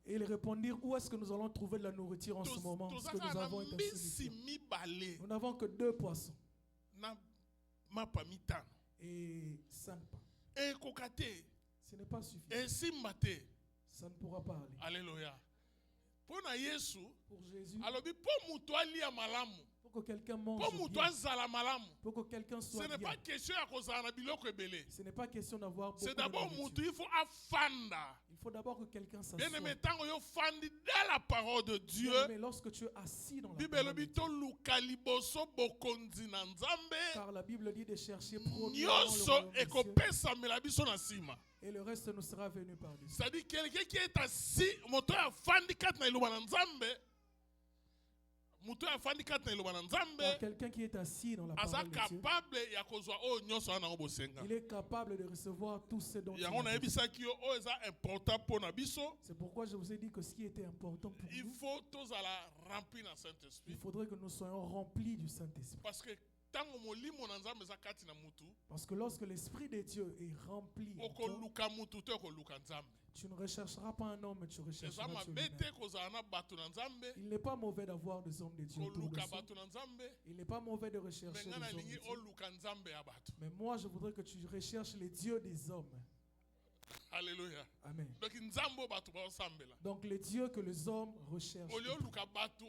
A: Et ils répondirent, où est-ce que nous allons trouver de la nourriture en ce moment? Parce que nous avons été insignifiants. Nous n'avons que 2 poissons. Et 5 pains. Ce n'est pas suffisant. Ça ne pourra pas aller.
C: Alléluia. Pour
A: Jésus, Pour que quelqu'un mange
C: Pour mutu
A: bien.
C: azala malamu.
A: Pour que quelqu'un
C: Ce
A: soit
C: n'est
A: bien.
C: pas question ya kozala na biloko ebele.
A: Ce n'est pas question d'avoir beaucoup
C: C'est
A: de
C: d'abord
A: nourriture.
C: mutu il faut afanda.
A: Il faut d'abord que quelqu'un s'assoie.
C: Bien aimé, tango yo fandi dans la parole de Dieu.
A: Mais lorsque tu es assis dans la
C: Bible
A: parole de
C: lobi
A: Dieu,
C: to luka liboso bokonzi na Nzambe.
A: car la Bible dit de chercher premièrement le
C: Nyonso
A: royaume des cieux,
C: ekopesamela biso na nsima.
A: et le reste nous sera venu par dessus.
C: C'est-à-dire quelqu'un qui est assis, moto ya fandi kati na iloba na Nzambe. Moto ya fandi kati na iloba na Nzambe.
A: Car quelqu'un qui est assis dans la
C: Aza
A: parole de Dieu,
C: capable ya kozwa o nyonso ana ngo bosenga.
A: il est capable de recevoir tout ce dont il
C: Yango
A: a
C: na
A: besoin.
C: yebisaki yo o eza important pour na biso.
A: C'est pourquoi je vous ai dit que ce qui était important pour
C: Il
A: nous,
C: faut tozala rempli na
A: il
C: Saint-Esprit.
A: faudrait que nous soyons remplis du Saint-Esprit.
C: Parce que tango molimo na Nzambe eza kati na mutu,
A: Parce que lorsque l'Esprit de Dieu est rempli, en toi,
C: okoluka mutu te okoluka Nzambe.
A: tu ne rechercheras pas un homme, mais tu
C: Eza
A: rechercheras Dieu
C: mabe te
A: lui-même.
C: kozala na bato na Nzambe,
A: Il n'est pas mauvais d'avoir des hommes de Dieu autour de
C: koluka
A: soi.
C: bato na Nzambe,
A: Il n'est pas mauvais de
C: mais
A: rechercher
C: nga
A: des
C: na
A: hommes de
C: lingi
A: Dieu.
C: oluka Nzambe ya bato.
A: Mais moi, je voudrais que tu recherches les dieux des hommes.
C: Alléluia.
A: Amen.
C: Donc Nzambe o bato baosambela.
A: Donc les dieux que les hommes recherchent.
C: Oli oluka bato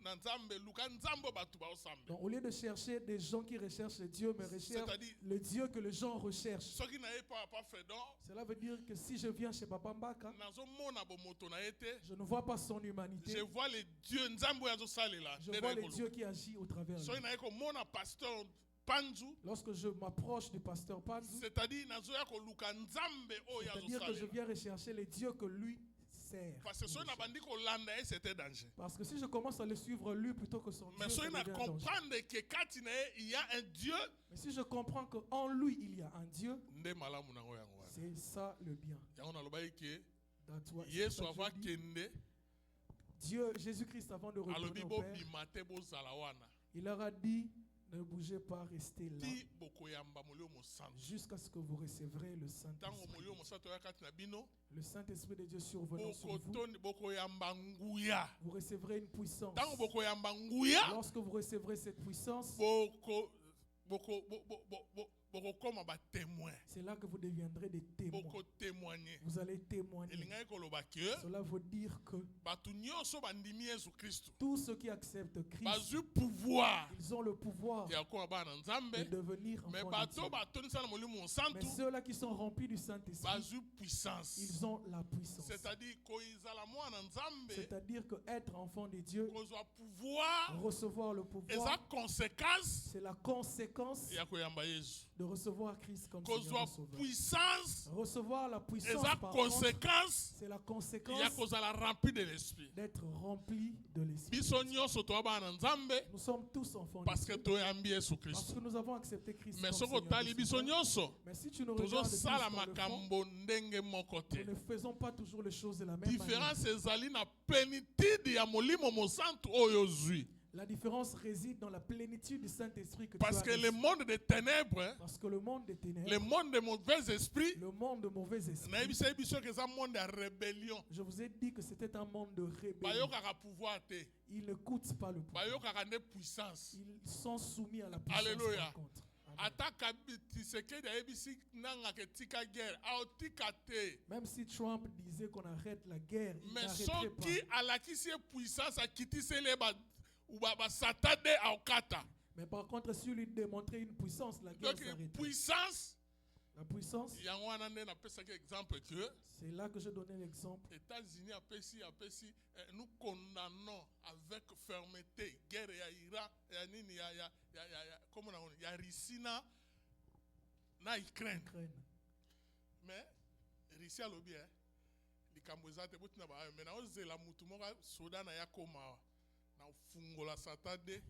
C: na Nzambe, luka Nzambe o bato baosambela.
A: Donc au lieu de chercher des gens qui recherchent les dieux, mais recherchent
C: C'est-à-dire-
A: le Dieu que les gens recherchent.
C: Soki na ye pa papa Fedon,
A: Cela veut dire que si je viens chez Papa Mbaka,
C: nazomona bomoto na ye te.
A: je ne vois pas son humanité.
C: Je vois les dieux Nzambe oyo azosalela.
A: Je vois les dieux qui agissent au travers de
C: Soki
A: lui.
C: na ye komona pasteur Panzu,
A: Lorsque je m'approche du pasteur Panzu,
C: c'est-à-dire nazoya koluka Nzambe oyo
A: c'est-à-dire que je
C: azosalela.
A: viens rechercher les dieux que lui sert.
C: Parce que soki na bandi kolanda ye c'était danger.
A: Parce que si je commence à le suivre lui plutôt que son
C: Mais
A: Dieu, ça
C: soki na
A: devient un danger.
C: comprendre que kati na ye il y a un Dieu,
A: Mais si je comprends qu'en lui il y a un Dieu,
C: nde malamu nango yango wana.
A: c'est ça le bien.
C: Yango nalobaki ke
A: That's what-
C: Yesu
A: c'est ça
C: avant
A: que Dieu dit.
C: kende
A: Dieu, Jésus-Christ, avant de retourner
C: alobi
A: au Père,
C: bobima te bozala wana.
A: il leur a dit, ne bougez pas, restez là,
C: Ti bokoyamba molio mosantu.
A: jusqu'à ce que vous recevrez le
C: Tango
A: Saint-Esprit.
C: molio mosantu oya kati na bino,
A: Le Saint-Esprit de Dieu survenant sur vous,
C: bokoyamba nguya.
A: vous recevrez une puissance.
C: Tango bokoyamba nguya,
A: Lorsque vous recevrez cette puissance,
C: bokokoma batémoin.
A: c'est là que vous deviendrez des témoins.
C: Bokotémoigner.
A: Vous allez témoigner.
C: Elingaki koloba ke
A: Cela veut dire que
C: bato nyonso bandimi Yesu Kristo
A: tous ceux qui acceptent Christ,
C: bazwi pouvoir
A: ils ont le pouvoir
C: ya kokoma bana na Nzambe,
A: de devenir
C: mais
A: enfants de
C: bato
A: Dieu.
C: batondisa na molimo
A: Mais
C: mosantu
A: ceux-là qui sont remplis du Saint-Esprit,
C: bazwi puissance.
A: ils ont la puissance.
C: C'est-à-dire koizala mwana Nzambe,
A: C'est-à-dire que être enfant de Dieu,
C: kozwa pouvoir
A: recevoir le
C: eza
A: pouvoir,
C: conséquence
A: c'est la conséquence
C: ya koyamba Yesu.
A: de recevoir Christ comme Seigneur
C: Kozwa
A: et Sauveur.
C: puissance
A: Recevoir la puissance,
C: eza
A: par contre,
C: conséquence
A: c'est la
C: ya
A: conséquence
C: kozala rempli de l'esprit.
A: d'être rempli de l'Esprit.
C: Biso nyonso toya bana na Nzambe
A: Nous sommes tous enfants de
C: parce que
A: Dieu
C: toyambi Yesu
A: parce
C: Kristo.
A: que nous avons accepté Christ
C: Mais
A: comme
C: soko
A: Seigneur
C: otali
A: et
C: biso
A: Sauveur.
C: nyonso
A: Mais si tu nous regardes tous
C: tozosala
A: dans le fond,
C: makambo ndenge moko te.
A: nous ne faisons pas toujours les choses de la même manière.
C: Différence ezali na plénitude ya molimo mosantu oyo ozwi.
A: La différence réside dans la plénitude du Saint-Esprit que
C: Parce
A: tu
C: que
A: as
C: le
A: reçu.
C: monde des ténèbres,
A: Parce que le monde des ténèbres,
C: le monde des mauvais esprits,
A: le monde de mauvais esprits,
C: nayebisa biso ke eza monde ya rébellion.
A: je vous ai dit que c'était un monde de rébellion.
C: Bayokaka pouvoir te.
A: Ils n'écoutent pas le pouvoir.
C: Bayokaka nde puissance.
A: Ils sont soumis à la puissance.
C: Alléluia.
A: Par contre. Amen.
C: Ataka Tshisekedi ayebisi nanga ke tika guerre, aotika te.
A: Même si Trump disait qu'on arrête la guerre, il
C: Mais
A: n'arrêterait pas.
C: soki alakisi ye puissance akitiseli basata de aokata.
A: Mais par contre, si lui démontrait une puissance, la guerre
C: Donc
A: s'arrêterait.
C: puissance,
A: La puissance,
C: yango wana nde napesaki exemple que
A: c'est là que je donnais l'exemple.
C: États-Unis apesi nous condamnons avec fermeté guerre ya Iran ya nini ya comment on dit ya Russie na Ukraine.
A: Ukraine.
C: Mais Russie alobi likambo eza te botina ba mais na ozela mutu moko soda na ya koma na fungola satade.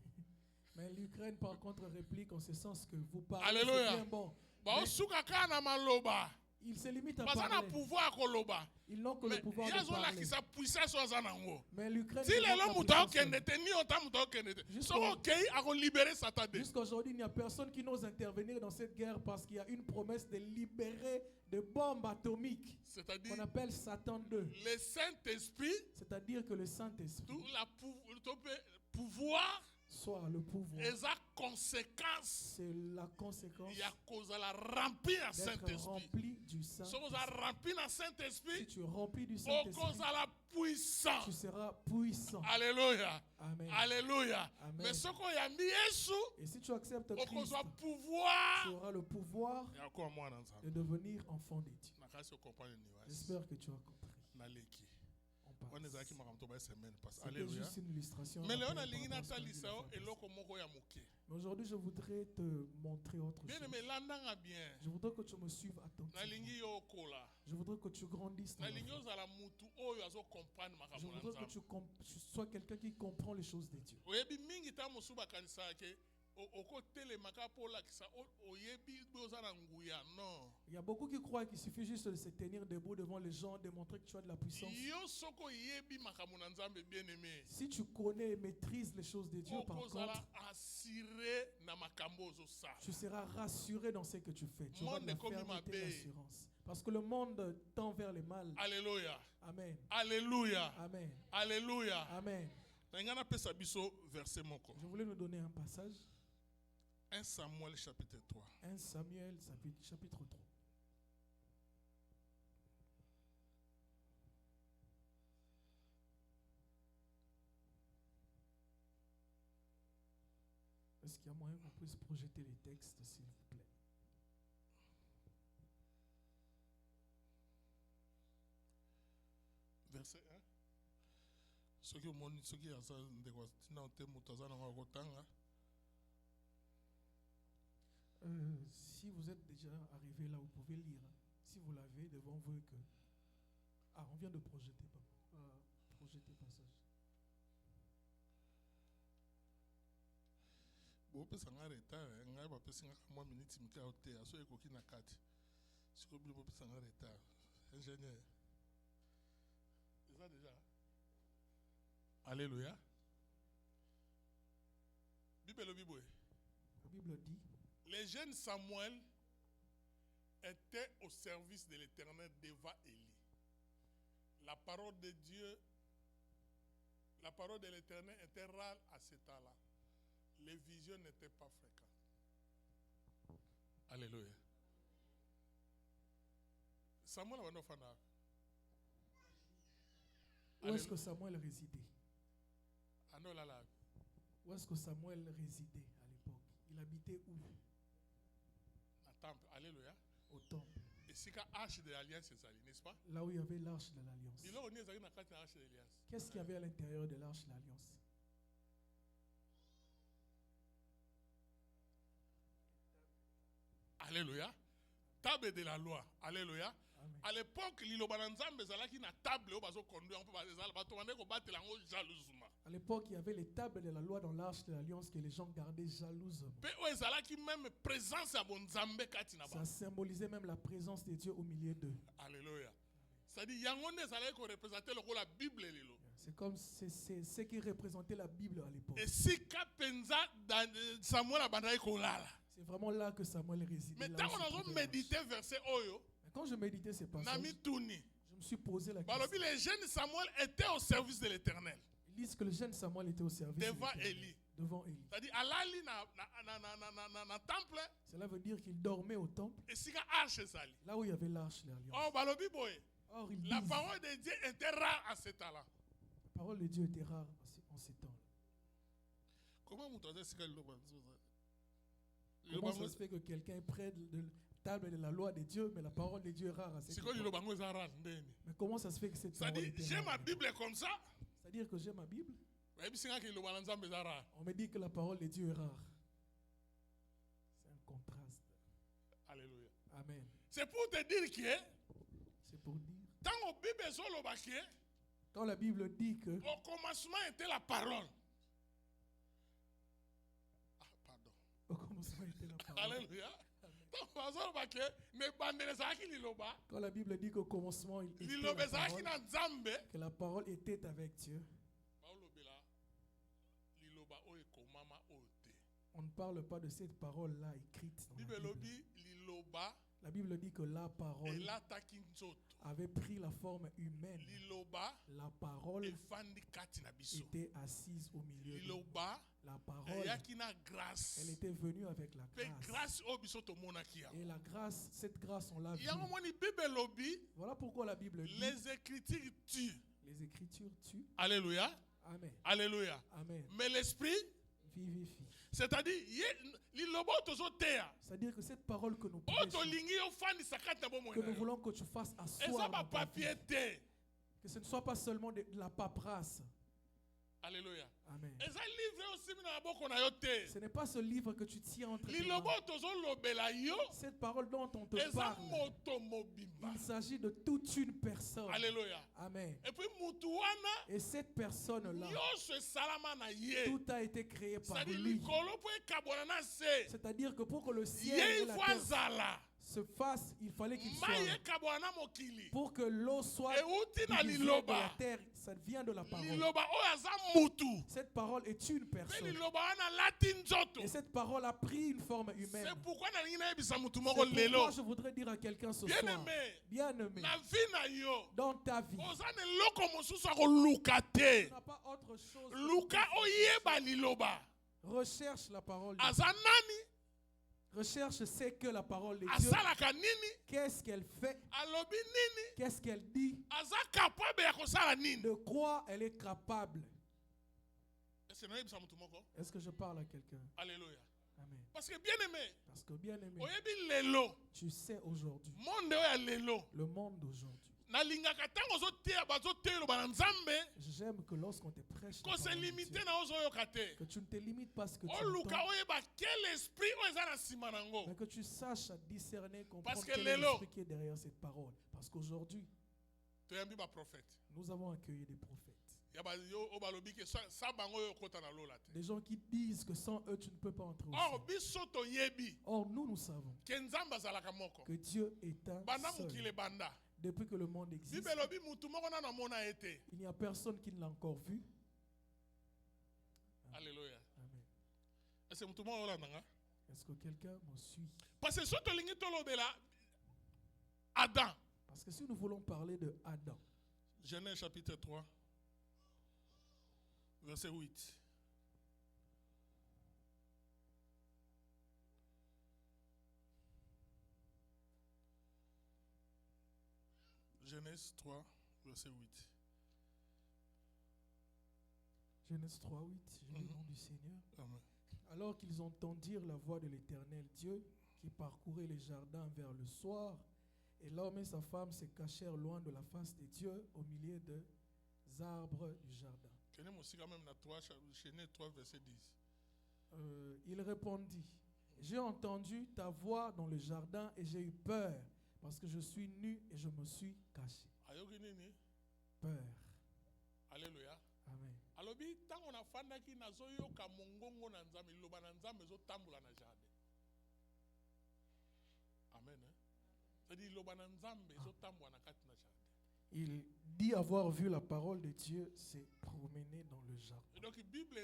A: Mais l'Ukraine, par contre, réplique en ce sens que vous parlez.
C: Alléluia.
A: C'est bien bon.
C: Ba
A: Mais
C: osuka kana na maloba.
A: ils se limitent à
C: Baza na
A: parler.
C: pouvoir koloba.
A: Ils n'ont que
C: Mais
A: le pouvoir de
C: yazo la
A: parler.
C: kisa puissance oza nango.
A: Mais l'Ukraine,
C: Si
A: n'a
C: lelo
A: pas
C: mutu
A: puissance.
C: akende te ni ota mutu akende te.
A: Jusqu'au-
C: Soko kei ako libérer satade.
A: Jusqu'à aujourd'hui, il n'y a personne qui n'ose intervenir dans cette guerre parce qu'il y a une promesse de libérer des bombes atomiques
C: C'est-à-dire
A: qu'on appelle Satan 2.
C: le Saint-Esprit
A: C'est-à-dire que le Saint-Esprit,
C: tout le pouvoir
A: soit le pouvoir,
C: eza conséquence
A: c'est la conséquence
C: ya kozala rempli na
A: d'être
C: Saint-Esprit.
A: rempli du
C: Soki
A: Saint-Esprit.
C: oza rempli na
A: Si
C: Saint-Esprit,
A: tu es rempli du Saint-Esprit,
C: okozala puissant.
A: tu seras puissant.
C: Alléluia.
A: Amen.
C: Alléluia.
A: Amen.
C: Mais soki oyambi Yesu,
A: Et si tu acceptes Christ,
C: okozwa
A: tu
C: pouvoir
A: auras le pouvoir
C: ya koa mwana nzambe.
A: de devenir enfant de Dieu.
C: Nakasi okomprendre niwasi.
A: J'espère que tu as compris.
C: Naleki.
A: On
C: Wana
A: passe.
C: ezalaki makambo to ba semaine passe.
A: C'était
C: Alléluia.
A: juste une illustration.
C: Mais leo
A: rappel
C: nalingi
A: par rapport à ce qu'on
C: natalisa
A: dit
C: yo
A: la fois passée.
C: eloko moko ya moke.
A: Mais aujourd'hui, je voudrais te montrer autre
C: Bien
A: chose.
C: aimé, landanga bien.
A: Je voudrais que tu me suives attentivement.
C: Nalingi yo okola.
A: Je voudrais que tu grandisses dans la
C: Nalingi
A: foi.
C: ozala mutu oyo azo comprendre
A: Je
C: makambo na
A: voudrais que
C: nzambe.
A: tu sois quelqu'un qui comprend les choses de Dieu.
C: Oyebi mingi ta mosusu bakanisaka ke okotelemaka mpo olakisa oyebi boye oza na nguya. Non.
A: Il y a beaucoup qui croient qu'il suffit juste de se tenir debout devant les gens, démontrer que tu as de la puissance.
C: Yo soko oyebi makambo na nzambe bien aimé.
A: Si tu connais et maîtrises les choses de Dieu, par
C: Okozala
A: contre,
C: assuré na makambo ozosala.
A: tu seras rassuré dans ce que tu fais. Tu auras de la
C: Monde comme
A: fermeté
C: Mabe.
A: et l'assurance. Parce que le monde tend vers le mal.
C: Alléluia.
A: Amen.
C: Alléluia.
A: Amen.
C: Alléluia.
A: Amen.
C: Nanga napesa biso verset moko.
A: Je voulais nous donner un passage.
C: 1 Samuel chapitre 3.
A: 1 Samuel chapitre 3. Est-ce qu'il y a moyen qu'on puisse projeter les textes, s'il vous plaît?
C: Verset 1. Soki omoni soki aza ndeko tina te moto aza nango akotanga.
A: Si vous êtes déjà arrivé là, vous pouvez lire. Si vous l'avez devant vous, que... Ah, on vient de projeter, papa. Projeter passage.
C: Bopesa nga retard, ngai bapesi nga mwa minute mike ayo te, aso ekoki na kati. Sikoyo bino bopesa nga retard. Ingénieur. Eza déjà. Alléluia. Bible elobi boye.
A: La Bible dit,
C: Les jeunes Samuel étaient au service de l'Éternel devant Élie. La parole de Dieu, la parole de l'Éternel était rare à ce temps-là. Les visions n'étaient pas fréquentes. Alléluia. Samuel a un fana.
A: où est-ce que Samuel résidait?
C: Alléluia.
A: Où est-ce que Samuel résidait à l'époque? Il habitait où?
C: Au temple. Alléluia.
A: Au temple.
C: Et c'est qu'à arche de l'alliance, c'est ça, n'est-ce pas?
A: Là où il y avait l'arche de l'alliance.
C: Il a on est dans l'arche de l'alliance.
A: Qu'est-ce qu'il y avait à l'intérieur de l'arche de l'alliance?
C: Alléluia. Table de la loi. Alléluia.
A: Amen.
C: À l'époque, liloba na nzambe ezalaki na table oyo bazoconduire mpo bazala bato bande kobatela yango jalousement.
A: À l'époque, il y avait les tables de la loi dans l'arche de l'alliance que les gens gardaient jalousement.
C: Mpe oyo ezalaki même présence ya bonzambe kati na
A: Ça
C: bango.
A: symbolisait même la présence de Dieu au milieu d'eux.
C: Alléluia. C'est-à-dire yango nde ezalaki koreprésente lokola bible lelo.
A: C'est comme c'est ce qui représentait la Bible à l'époque.
C: esika mpenza Samuel abandaki kolala.
A: C'est vraiment là que Samuel résidait.
C: Mais
A: là où
C: ntango
A: se trouvait
C: nazomédite verset oyo
A: Mais quand je méditais ces passages,
C: namituni
A: je me suis posé la
C: balobi
A: question.
C: les jeunes Samuel étaient au service de l'Éternel
A: Ils disent que le jeune Samuel était au service de
C: devant
A: l'Éternel,
C: Élie.
A: devant Élie.
C: C'est-à-dire alali na temple
A: Cela veut dire qu'il dormait au temple,
C: esika arche ezali.
A: là où il y avait l'arche de l'alliance.
C: Oh balobi boye.
A: Or, ils
C: La
A: disent,
C: parole de Dieu était rare à ce temps-là.
A: la parole de Dieu était rare en ces temps-là.
C: Comment vous trouvez ce que
A: Comment ça se fait que quelqu'un est près de la table de la loi de Dieu, mais la parole de Dieu est rare à ces
C: C'est
A: temps-là?
C: quoi le bango est rare ndeni?
A: Mais comment ça se fait que cette parole
C: C'est-à-dire
A: était
C: j'ai
A: rare?
C: ma Bible comme ça.
A: C'est-à-dire que j'ai ma Bible,
C: Mais puis c'est que le bango nzambe est rare.
A: on me dit que la parole de Dieu est rare. C'est un contraste.
C: Alléluia.
A: Amen.
C: C'est pour te dire que
A: C'est pour dire,
C: tant au Bible ezolobaki
A: quand la Bible dit que
C: au commencement était la parole. Ah pardon.
A: au commencement était la parole.
C: Alléluia. Tant bazolobaki ne bandele ezalaki liloba.
A: Quand la Bible dit qu'au commencement il était
C: Liloba
A: la
C: ezalaki
A: parole,
C: na nzambe.
A: que la parole était avec Dieu,
C: Baolobela liloba oyo ekomama oyo te.
A: on ne parle pas de cette parole-là écrite dans la
C: Bible
A: Bible.
C: lobi liloba
A: La Bible dit que la parole
C: elataki nzoto.
A: avait pris la forme humaine.
C: Liloba
A: La parole
C: efandi kati na biso.
A: était assise au milieu de nous.
C: Liloba
A: La parole,
C: eyaki na grâce.
A: elle était venue avec la
C: Pe
A: grâce.
C: grâce oyo biso tomonaki yango.
A: Et la grâce, cette grâce, on l'a vue.
C: Yango moni Bible lobi,
A: Voilà pourquoi la Bible dit,
C: les écritures tuent.
A: les Écritures tuent.
C: Alléluia.
A: Amen.
C: Alléluia.
A: Amen.
C: Mais l'esprit,
A: Vivifie.
C: c'est-à-dire, liloba tozo teya.
A: C'est-à-dire que cette parole que nous
C: Oyo
A: prêchons,
C: tolingi ofandisa kati na bomoi
A: que
C: na
A: nous
C: yo.
A: voulons que tu fasses
C: Eza
A: asseoir
C: ba
A: dans ta vie.
C: papier te.
A: Que ce ne soit pas seulement de la paperasse.
C: Alléluia.
A: Amen.
C: Eza livre aussi na maboko na yo te.
A: Ce n'est pas ce livre que tu tiens entre tes mains.
C: Liloba tozo lobela yo.
A: Cette parole dont on te
C: Eza
A: parle,
C: moto mobimba.
A: il s'agit de toute une personne.
C: Alléluia.
A: Amen.
C: Et puis mutu wana
A: Et cette personne-là,
C: nyonso esalama na ye.
A: tout a été créé par
C: C'est-à-dire
A: lui.
C: likolo po ekabwana na se.
A: C'est-à-dire que pour que le ciel
C: Ye
A: et la
C: ifo
A: terre
C: azala.
A: se fassent, il fallait qu'il soit
C: Mai
A: là.
C: ekabwana na mokili.
A: Pour que l'eau soit
C: Euti na
A: divisée de
C: liloba.
A: la terre, ça vient de la parole.
C: Liloba oyo aza mutu.
A: Cette parole est une
C: Pe
A: personne.
C: liloba wana lati nzoto.
A: Et cette parole a pris une forme humaine.
C: C'est pourquoi nalingi nayebisa mutu
A: C'est
C: moko lelo.
A: pourquoi je voudrais dire à quelqu'un ce
C: Bien
A: soir,
C: aimé.
A: bien-aimé,
C: Na vie na yo.
A: dans ta vie,
C: Oza na eloko mosusu ya koluka te.
A: tu n'as pas autre chose. que
C: Luka oyeba liloba.
A: recherche la parole de
C: Aza nani?
A: Recherche ce que la parole de Dieu,
C: Asalaka nini?
A: qu'est-ce qu'elle fait,
C: Alobi nini?
A: qu'est-ce qu'elle dit,
C: Aza capable ya kosala nini?
A: de quoi elle est capable.
C: Est-ce que nayebisa mutu moko?
A: Est-ce que je parle à quelqu'un?
C: Alléluia.
A: Amen.
C: Parce que bien aimé,
A: Parce que bien aimé,
C: oyebi lelo,
A: tu sais aujourd'hui,
C: monde oyo ya lelo.
A: le monde d'aujourd'hui,
C: Nalingaka tango ozoteya bazoteya eloba na Nzambe,
A: j'aime que lorsqu'on te prêche la
C: kose
A: parole de
C: limite
A: Dieu,
C: na ozoyoka te.
A: que tu ne te limites pas à ce que tu
C: Oluka
A: entends,
C: oyeba quel esprit oyo eza na nsima nango.
A: mais que tu saches à discerner, comprendre
C: Parce que
A: quel est
C: lelo-
A: l'esprit qui est derrière cette parole. Parce qu'aujourd'hui,
C: Toyambi baprophète.
A: nous avons accueilli des prophètes.
C: Ya ba yo o balobi ke sa bango oyo okota na lola te.
A: Des gens qui disent que sans eux, tu ne peux pas entrer au
C: Or
A: ciel.
C: biso toyebi
A: Or, nous savons
C: ke Nzambe azalaka moko.
A: que Dieu est un
C: Banda
A: seul.
C: mokili banda.
A: Depuis que le monde existe,
C: Bible elobi mutu moko nanu amona ye te.
A: il n'y a personne qui ne l'a encore vu.
C: Alléluia.
A: Amen.
C: Est-ce que mutu moko olanda nga?
A: Est-ce que quelqu'un me suit?
C: Parce que so tolingi tolobela Adam.
A: Parce que si nous voulons parler de Adam,
C: Genèse chapitre 3, verset 8. Genèse 3, verset 8.
A: Genèse 3, 8, j'ai le nom du Seigneur.
C: Amen.
A: Alors qu'ils entendirent la voix de l'Éternel Dieu qui parcourait les jardins vers le soir, et l'homme et sa femme se cachèrent loin de la face de Dieu au milieu des arbres du jardin.
C: Kenez aussi quand même dans 3, Genèse 3, verset 10.
A: Il répondit, j'ai entendu ta voix dans le jardin et j'ai eu peur parce que je suis nu et je me suis caché.
C: Ayoki nini?
A: Peur.
C: Alléluia.
A: Amen.
C: Alobi tango nafandaki nazoyoka mongongo na Nzambe liloba na Nzambe ezotambola na jardin. Amen. C'est-à-dire liloba na Nzambe ezotambola na kati na jardin.
A: Il dit avoir vu la parole de Dieu s'est promené dans le jardin.
C: Et donc Bible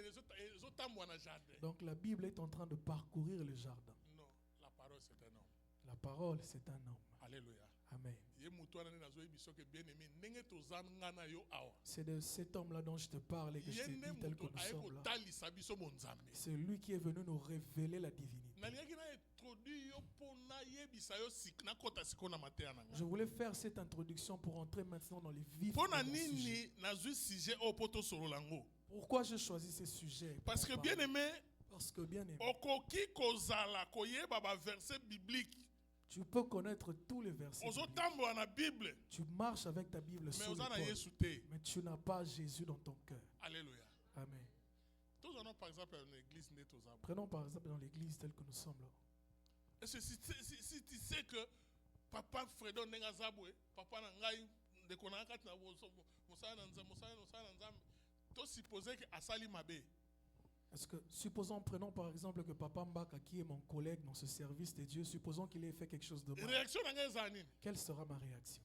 C: ezotambola na jardin.
A: Donc la Bible est en train de parcourir le jardin.
C: Non, la parole c'est un homme.
A: La parole, c'est un homme.
C: Alléluia.
A: Amen.
C: Ye mutu wana nde nazoyebi soki bien aimé ndenge toza nga na yo awa.
A: C'est de cet homme-là dont je te parle et que je
C: Ye
A: te
C: nde
A: dis tel que
C: mutu
A: nous
C: aye
A: sommes là.
C: kotalisa biso mo Nzambe.
A: C'est lui qui est venu nous révéler la divinité.
C: Nalingaki na introduire yo mpo nayebisa yo nakota sikoyo na mateya na
A: Je
C: nga.
A: voulais faire cette introduction pour entrer maintenant dans les vifs
C: Mpo
A: de
C: na
A: mon sujet.
C: nini nazwi sujet oyo mpo tosolola yango?
A: Pourquoi j'ai choisi ces sujets? Pour
C: Parce
A: en
C: que
A: parler.
C: bien aimé,
A: Parce que bien aimé,
C: okoki kozala koyeba baverset biblique.
A: tu peux connaître tous les versets bibliques.
C: Ozotambola na Bible,
A: Tu marches avec ta Bible
C: mais
A: sur
C: oza na
A: l'épaule,
C: Yesu te.
A: mais tu n'as pas Jésus dans ton cœur.
C: Alléluia.
A: Amen.
C: Tozana par exemple dans l'église nde tozaba.
A: Prenons par exemple dans l'église telle que nous sommes là.
C: Est-ce que si tu sais que papa Fredo ndenge aza boye, papa na ngai ndeko na kati na mosala na Nzambe, to supposer que asali mabe.
A: Est-ce que, supposons, prenons par exemple que Papa Mbaka, qui est mon collègue dans ce service de Dieu, supposons qu'il ait fait quelque chose de mal.
C: Réaction na ngai eza nini?
A: Quelle sera ma réaction?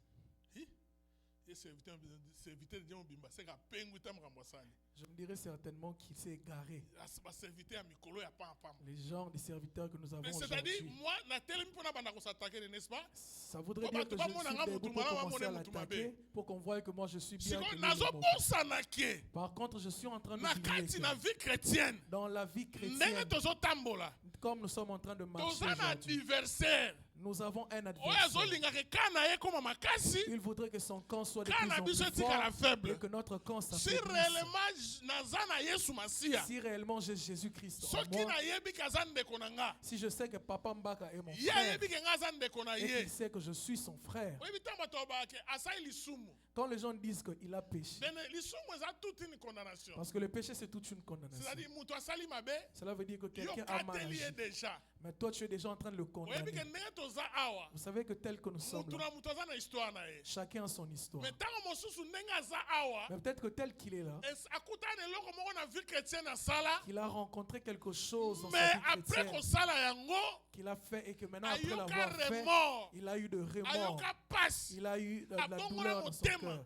C: Et serviteur de Dieu mbimba, c'est ka pengu ta makambo asali.
A: Je me dirais certainement qu'il s'est égaré.
C: Ba serviteur ya mikolo ya pam.
A: Les genres des serviteurs que nous avons
C: C'est-à-dire
A: aujourd'hui.
C: moi na telemi pona banda ko s'attaquer, n'est-ce pas?
A: Ça voudrait
C: Oh,
A: dire
C: bah,
A: que
C: tu
A: je
C: vas
A: suis
C: mon
A: debout
C: anga,
A: pour
C: mutu, malamu,
A: commencer à
C: amone, mutu,
A: l'attaquer,
C: mabe.
A: pour qu'on voie que moi je suis bien.
C: Siko
A: que lui, il est mauvais.
C: nazobosana ke
A: Par contre, je suis en train de
C: na
A: dire
C: kati na
A: que
C: vie chrétienne
A: dans la vie
C: ndenge
A: chrétienne,
C: tozotambola
A: comme nous sommes en train de marcher
C: toza na
A: aujourd'hui,
C: adversaire
A: nous avons un
C: oyo
A: adversaire.
C: azolingaka ka na ye koma makasi
A: Il voudrait que son camp soit de
C: ka
A: plus
C: na
A: en
C: biso
A: plus
C: etikala
A: fort
C: faible
A: et que notre camp
C: si
A: s'affaiblisse.
C: réellement naza na yesu masiya
A: Si réellement j'ai Jésus-Christ en
C: soki
A: moi,
C: nayebi ke aza ndeko na nga
A: si je sais que Papa Mbaka est mon
C: ye
A: frère
C: ayebi ke nga aza ndeko na
A: et
C: ye
A: qu'il sait que je suis son frère,
C: oyebi ntango bato babaka ke asali lisumu
A: quand les gens disent qu'il a péché,
C: dene lisumu eza toute une condamnation
A: parce que le péché c'est toute une condamnation.
C: c'est-à-dire moto asali mabe
A: Cela veut dire que
C: yo
A: quelqu'un a mal
C: kateli ye
A: agi.
C: déjà
A: Mais toi tu es déjà en train de le
C: oyebi
A: condamner.
C: ke ndenge toza awa
A: Vous savez que tel que nous sommes
C: motu
A: là,
C: na moto aza na histoire na ye
A: chacun a son histoire.
C: mais ntango mosusu ndenge aza awa
A: Mais peut-être que tel qu'il est là,
C: akutana eloko moko na vie chrétienne asala
A: qu'il a rencontré quelque chose dans
C: mais
A: sa vie
C: après
A: chrétienne
C: kosala yango
A: qu'il a fait et que maintenant après
C: ayoka
A: l'avoir fait,
C: remord
A: il a eu de remords,
C: ayoka pasi
A: il a eu de la
C: Abongola
A: douleur dans son
C: motema.
A: cœur.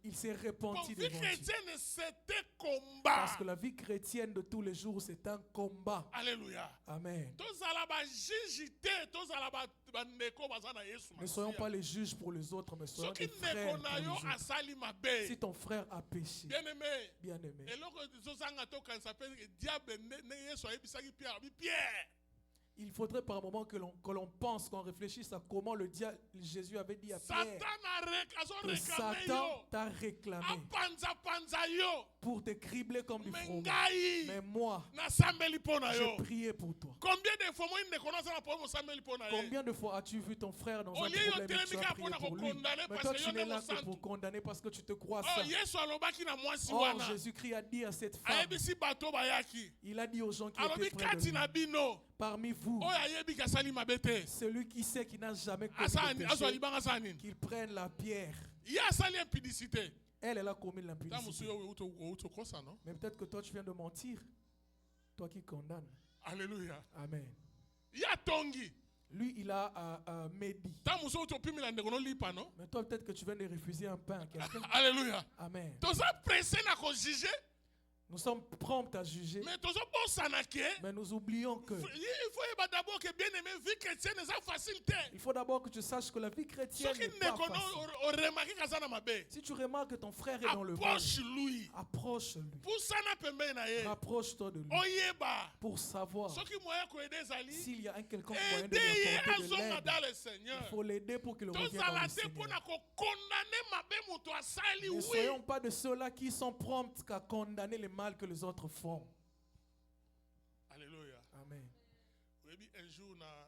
A: Il s'est repenti
C: vie
A: devant Dieu.
C: chrétienne c'était combat
A: Parce que la vie chrétienne de tous les jours, c'est un combat.
C: alléluia
A: Amen.
C: tozala bajiji te tozala bandeko baza na yesu
A: Ne soyons pas
C: masiya
A: les juges pour les autres, mais soyons
C: soki
A: des frères
C: ndeko
A: pour
C: na
A: les
C: yo
A: autres.
C: asali mabe
A: Si ton frère a péché,
C: bien aimé
A: bien aimé,
C: eloko ezozanga tokanisa mpe diable nde yesu ayebisaki pierre abi pierre
A: il faudrait par moment que l'on pense, qu'on réfléchisse à comment le diable, Jésus avait dit à Pierre
C: satan
A: que
C: azorekame
A: Satan
C: yo
A: t'a réclamé
C: apanzapanza yo
A: pour te cribler comme du
C: mais
A: fromage.
C: ngai
A: Mais moi,
C: nasambeli mpo na yo
A: j'ai prié pour toi.
C: combien de fois moi ndeko naza na problème osambeli mpo na ye
A: Combien de fois as-tu vu ton frère dans un
C: Au lieu de
A: problème et tu as
C: te
A: prié
C: lever
A: pour
C: pour
A: lui?
C: condamner
A: Mais
C: parce
A: toi,
C: que
A: tu
C: yo
A: n'es là
C: nde
A: que
C: mosantu.
A: pour condamner parce que tu te crois
C: oh
A: saint.
C: yesu alobaki na mwasi
A: Or,
C: wana
A: Jésus-Christ a dit à cette femme,
C: ayebisi bato bayaki
A: il a dit aux gens qui
C: alobi
A: étaient près de
C: kati
A: lui,
C: na bino
A: parmi vous,
C: oyo ayebi ke asali mabe te
A: celui qui sait qu'il n'a jamais commis
C: azwa
A: de péché,
C: libanga asala nini
A: qu'il prenne la pierre.
C: ye asali impudicité
A: Elle a commis
C: ta mosu
A: l'impudicité.
C: yo outi okosa no
A: Mais peut-être que toi, tu viens de mentir. Toi qui condamnes.
C: alleluya
A: Amen.
C: ye atongi
A: Lui, il a médit.
C: ta mosu outi opimela ndeko nolipa no
A: Mais toi, peut-être que tu viens de refuser un pain à quelqu'un.
C: alleluya
A: Amen.
C: toza presse na kojuge
A: Nous sommes prompts à juger,
C: mais tozobosana ke
A: mais nous oublions que
C: il faut yeba d'abord que bien aimé vie chrétienne eza facile te
A: il faut d'abord que tu saches que la vie chrétienne
C: soki
A: n'est pas
C: ndeko
A: facile.
C: oremaki kaza na mabe
A: Si tu remarques que ton frère est dans le mal,
C: approche lui
A: approche-lui.
C: pusana pembeni na ye
A: Rapproche-toi de lui
C: oyeba
A: pour savoir
C: soki moyen koyede ezali
A: s'il y a un quelconque moyen de
C: ede ye
A: lui apporter de
C: azonga
A: l'aide.
C: dans le
A: Il
C: seigneur
A: faut l'aider pour qu'il revienne dans
C: tozala
A: le
C: te mpona
A: Seigneur.
C: kokondane mabe moto asali
A: Ne
C: oui
A: soyons pas de ceux-là qui sont prompts qu'à condamner le mal que les autres font.
C: alléluia
A: Amen.
C: oyebi un jour na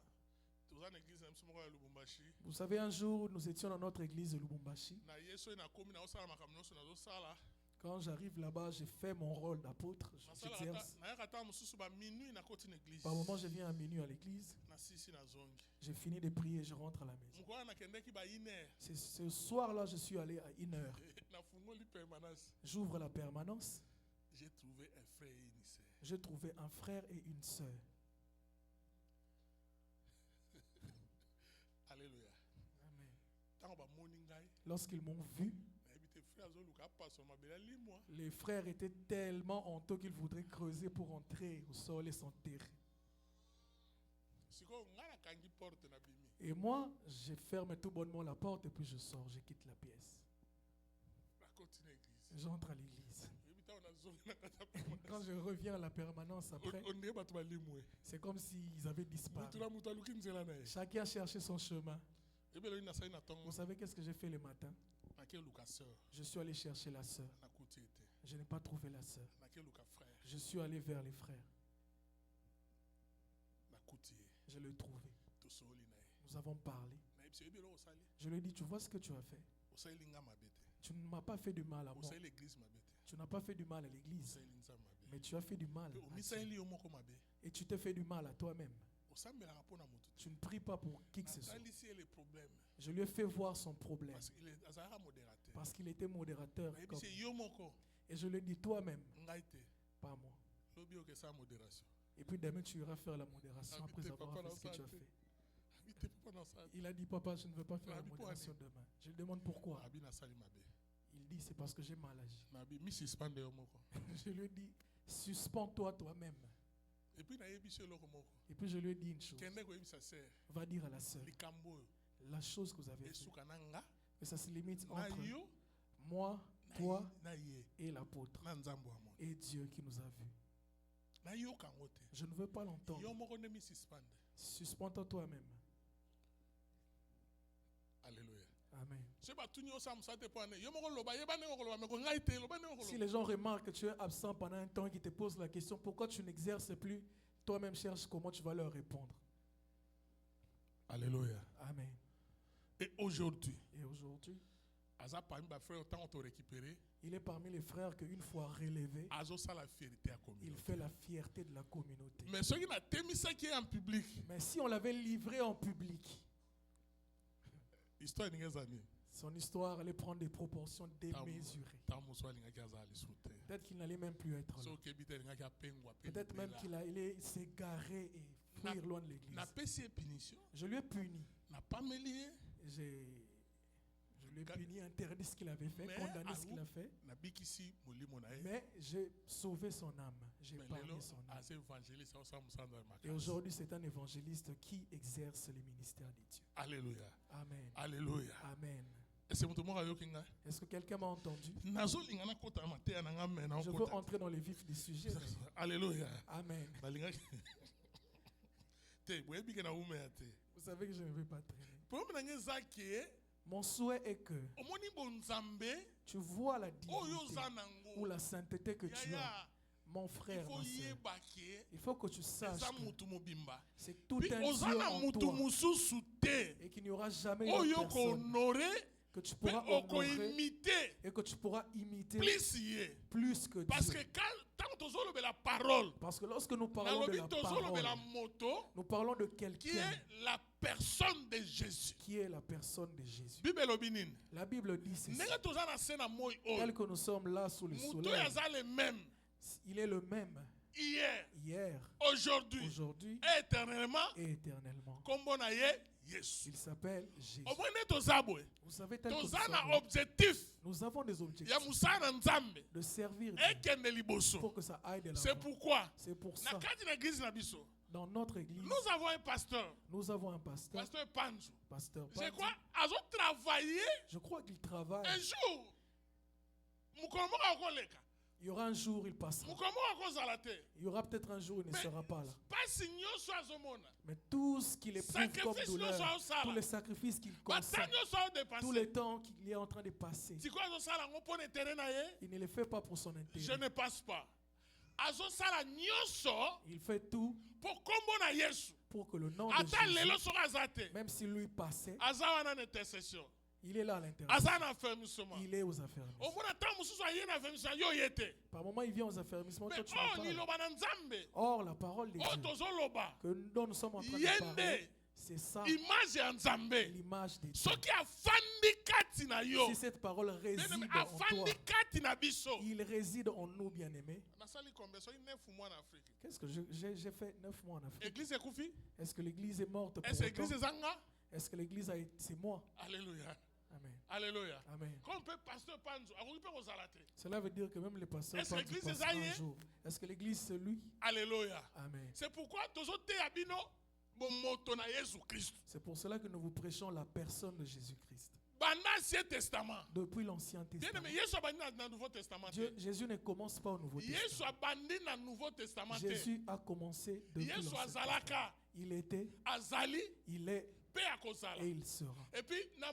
C: toza na église na biso moko ya lubumbashi
A: Vous savez, un jour, nous étions dans notre église de Lubumbashi.
C: na ye soki nakomi naosala makambo nyonso nazosala
A: Quand j'arrive là-bas, j'ai fait mon rôle d'apôtre. J'exerce.
C: nayaka ta mosusu baminui nakoti na église
A: Par moment, je viens à minuit à l'église.
C: nasisi nazongi
A: J'ai fini de prier et je rentre à la maison.
C: moko wana nakendeki ba 1
A: Ce soir-là, je suis allé à 1h.
C: nafungoli permanence
A: J'ouvre la permanence.
C: j'ai trouvé un frère et une sœur
A: J'ai trouvé un frère et une sœur.
C: alléluia
A: Amen.
C: ntango bamoni ngai
A: Lorsqu'ils m'ont vu,
C: nayebi te frère azoluka apaso mabele alimwa
A: les frères étaient tellement honteux qu'ils voudraient creuser pour entrer au sol et s'enterrer.
C: sikoyo ngai nakangi porte na bimi
A: Et moi, je ferme tout bonnement la porte et puis je sors, je quitte la pièce.
C: nakoti na église
A: J'entre à l'église.
C: oyebi ntango nazongi na kati ya permanence
A: Quand je reviens à la permanence après,
C: ondenge bato balimwe
A: c'est comme s'ils avaient disparu.
C: motu na moto aluki nzela na ye
A: Chacun a cherché son chemin.
C: oyebi eloi nasali na ntongo
A: Vous savez qu'est-ce que j'ai fait le matin?
C: nake luka sœur
A: Je suis allé chercher la sœur.
C: nakuti ete
A: Je n'ai pas trouvé la sœur.
C: nake luka frère
A: Je suis allé vers les frères.
C: nakuti ye
A: Je l'ai trouvé.
C: tosoli na ye
A: Nous avons parlé.
C: nayebisi oyebi eloko osali
A: Je lui ai dit, tu vois ce que tu as fait?
C: osaleli nga mabe te
A: Tu ne m'as pas fait du mal à moi.
C: osaleli église mabe te
A: Tu n'as pas fait du mal à l'église.
C: osaleli nzambe mabe
A: Mais tu as fait du mal.
C: mpe
A: à Dieu.
C: omisaleli yo moko mabe
A: Et tu t'es fait du mal à toi-même.
C: osambelaka mpo na motu te
A: Tu ne pries pas pour qui que ce soit.
C: natalisi ye le problème
A: Je lui ai fait voir son problème.
C: parce qu'il azalaka modérateur
A: Parce qu'il était modérateur. Comme...
C: nayebisi ye yo moko
A: Et je lui ai dit, toi-même,
C: ngai te
A: pas moi.
C: lobi okesa modération
A: Et puis demain, tu iras faire la modération
C: Ah,
A: après
C: mais t'es
A: avoir
C: papa
A: fait ce que
C: dans
A: tu as
C: ça,
A: fait.
C: abi te papa na osala
A: Il a dit, papa, je ne veux pas faire la
C: Abi, pourquoi
A: modération demain. Je lui demande pourquoi.
C: abi nasali mabe
A: Il dit, c'est parce que j'ai mal agi.
C: nabi misuspende yo moko
A: Je lui ai dit, suspends-toi toi-même.
C: epuis nayebisi yo eloko moko
A: Et puis je lui ai dit une chose.
C: kende koyebisa sere
A: Va dire à la sœur,
C: likambo oyo
A: la chose que vous avez fait.
C: esuka na nga
A: Et ça se limite
C: na
A: entre
C: yo
A: moi, toi
C: na ye
A: et l'apôtre
C: na nzambe wa mona
A: et Dieu qui nous a vus.
C: na yo kango te
A: Je ne veux pas l'entendre.
C: yo moko nde mi suspendre.
A: Suspends-toi toi-même.
C: Alléluia.
A: Amen.
C: C'est pas tout nyo sa musate pone yo moko loba yeba ne ko loba me ko ngai te loba ne ko
A: Si
C: loba
A: les gens remarquent que tu es absent pendant un temps et qu'ils te posent la question pourquoi tu n'exerces plus, toi-même cherche comment tu vas leur répondre.
C: Alléluia.
A: Amen.
C: Et aujourd'hui
A: Et aujourd'hui,
C: aza parmi ba frère autant on te récupérer
A: il est parmi les frères qu'une fois relevé,
C: azo ça la fierté à
A: il
C: communauté.
A: fait la fierté de la communauté.
C: Mais ceux qui n'a temisa qui est en public
A: Mais si on l'avait livré en public,
C: histoire ninga zani
A: son histoire allait prendre des proportions démesurées.
C: ta muswa linga kaza ali soute.
A: Peut-être qu'il n'allait même plus être là.
C: So ke bita linga ka pengwa pe.
A: Peut-être même qu'il allait s'égarer et fuir loin de l'église.
C: Na pesi punition.
A: Je lui ai puni.
C: Na pas melié.
A: Je lui ai puni, interdit ce qu'il avait fait,
C: Mais
A: condamné ce qu'il a fait.
C: Na bikisi molimo na ye.
A: Mais j'ai sauvé son âme. J'ai
C: Mais
A: épargné
C: lelo
A: son âme.
C: as évangéliste au musanda
A: Et
C: makasi.
A: aujourd'hui, c'est un évangéliste qui exerce le ministère de Dieu.
C: Alléluia.
A: Amen.
C: Alléluia.
A: Amen.
C: Est-ce que mo ayo kinga?
A: Est-ce que quelqu'un m'a entendu?
C: Nazo linga na kota maté na nga mena
A: Je veux entrer dans les vifs du sujet.
C: Alléluia.
A: Amen.
C: Na linga te boye bike na ume ate.
A: Vous savez que je ne vais pas traîner.
C: Problème na ngeza ke
A: Mon souhait est que
C: omoni bonzambe
A: tu vois la
C: oyo
A: dignité
C: zanango.
A: ou la sainteté que tu as.
C: Yaya,
A: Mon
C: il
A: frère,
C: faut
A: ma soeur.
C: yeba ke
A: Il faut que tu saches
C: eza
A: que
C: mutu mobimba.
A: c'est tout
C: Puis
A: un Dieu
C: ozana
A: en
C: mutu
A: toi
C: mususu te.
A: et qu'il n'y aura jamais une
C: Oyo
A: autre
C: ko
A: personne
C: honorer
A: que tu
C: pe
A: pourras
C: oko
A: honorer
C: imiter
A: et que tu pourras imiter
C: plus ye.
A: plus que
C: Parce que
A: Dieu.
C: tant tozolobe la parole,
A: Parce que lorsque nous parlons de
C: nalobi
A: la
C: tozolobe la
A: parole,
C: moto
A: nous parlons de
C: qui
A: quelqu'un
C: est la personne de Jésus.
A: qui est la personne de Jésus.
C: Bible elobi nini?
A: La Bible dit ceci.
C: Ndenge toza na se na moi
A: Tel
C: oyo.
A: que nous sommes là sous le
C: Mutu
A: soleil,
C: aza le même
A: il est le même
C: hier,
A: hier,
C: aujourd'hui,
A: aujourd'hui
C: et éternellement.
A: et éternellement.
C: Kombo na ye Yesu.
A: Il s'appelle Jésus.
C: Au moins toza boye.
A: Vous savez, tel que nous
C: Toza
A: sommes
C: na
A: là,
C: objectif
A: nous avons des
C: ya
A: objectifs
C: musala na Nzambe
A: de servir Dieu
C: ekende liboso.
A: pour que ça aille de
C: C'est
A: l'avant.
C: pourquoi
A: C'est pour
C: na
A: ça,
C: kati na église na biso,
A: dans notre église,
C: nous avons un pasteur,
A: nous avons un pasteur,
C: pasteur Panzu.
A: pasteur
C: Je
A: Padi.
C: crois azo travailler
A: Je crois qu'il travaille.
C: un jour. Mukolo moko akoleka.
A: Il y aura un jour, il passera.
C: Mukolo moko akozala te.
A: Il y aura peut-être un jour, il ne
C: Mais-
A: sera pas là.
C: Pasi nyonso azomona.
A: Mais tout ce qu'il éprouve comme
C: Sacrifice
A: douleur,
C: nyonso azosala.
A: tous les sacrifices qu'il
C: Bata
A: consacre,
C: nyonso
A: tous
C: aodepase.
A: les temps qu'il est en train de passer,
C: Sikoyo azosala yango mpo na intérêt na ye.
A: il ne le fait pas pour son
C: Je
A: intérêt.
C: ne passe pas. Azosala nyonso
A: Il fait tout
C: pour kombo na Yesu.
A: pour que le nom de
C: Ata lelo
A: Jésus,
C: soko aza te.
A: même si lui passait,
C: Aza wana na intercession.
A: il est là à l'intérieur.
C: Aza na affermissement.
A: Il est aux affermissements.
C: Omona ntango mosusu aye na affermissement yo ye te.
A: Par moment, il vient aux affermissements,
C: Mais
A: toi tu n'es pas là.
C: liloba na Nzambe.
A: Or, la parole de
C: Oyo
A: Dieu
C: tozoloba.
A: que dont nous sommes en train de
C: Yende.
A: parler, c'est ça,
C: Image ya Nzambe.
A: l'image de Dieu.
C: Soki afandi kati na yo.
A: Si cette parole réside
C: Bien-aimé,
A: en toi,
C: afandi kati na biso.
A: il réside en nous, bien-aimés.
C: Nasali combien? Soki 9 mois en Afrique.
A: Qu'est-ce que j'ai fait 9 mois en Afrique?
C: Église ekufi?
A: Est-ce que l'église est morte pour
C: Est-ce que l'église
A: autant?
C: ezanga?
A: Est-ce que l'église a été... C'est moi.
C: Alléluia.
A: Amen.
C: Alléluia.
A: Amen.
C: Quand on peut pasteur Panzo, akoki mpe kozala te.
A: Cela veut dire que même les pasteurs
C: Est-ce que
A: pensent
C: l'église
A: passeront
C: est
A: un
C: aillée?
A: jour. Est-ce que l'église c'est lui?
C: Alléluia.
A: Amen.
C: C'est pourquoi tozoteya bino bomoto na Yesu Christ.
A: C'est pour cela que nous vous prêchons la personne de Jésus-Christ.
C: Banda Ancien Testament.
A: Depuis l'Ancien Testament.
C: Bien-aimé, Yesu abandi na Nouveau Testament te.
A: Jésus ne commence pas au Nouveau
C: Yesu
A: Testament.
C: abandi na Nouveau Testament te.
A: Jésus a commencé depuis
C: Yesu
A: l'Ancien Testament.
C: azalaka,
A: Il était,
C: azali,
A: il est
C: pe akozala.
A: et il sera.
C: Et puis na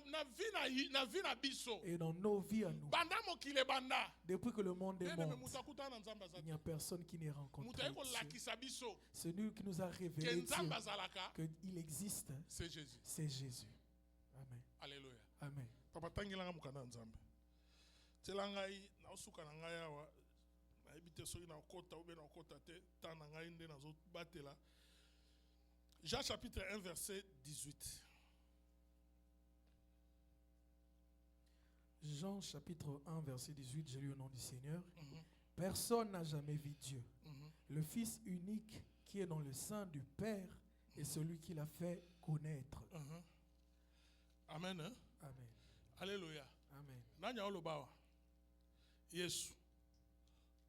C: vie na biso.
A: Et dans nos vies à nous,
C: Banda mokile banda.
A: depuis que le monde est
C: Bien-aimé,
A: mort,
C: mutu akutana na Nzambe aza
A: il
C: te.
A: n'y a personne qui n'ait
C: Mutu
A: rencontré
C: aye
A: Dieu.
C: kolakisa biso
A: Celui qui nous a
C: ke
A: révélé
C: Nzambe azalaka,
A: qu'il existe,
C: c'est Jésus.
A: c'est Jésus. Amen.
C: Alléluia.
A: Amen.
C: Papa tangelanga mokanda Nzambe. Tela ngai naosuka na ngai awa nayebi te soki naokota ube naokota te ta na ngai nde nazobatela. Jean chapitre 1 verset 18.
A: Jean chapitre 1 verset 18, j'ai lu au nom du Seigneur. Personne n'a jamais vu Dieu. Le Fils unique qui est dans le sein du Père est celui qui l'a fait connaître.
C: Amen. Hein?
A: Amen.
C: Alléluia.
A: Amen.
C: Nanya olobawa. Yesu.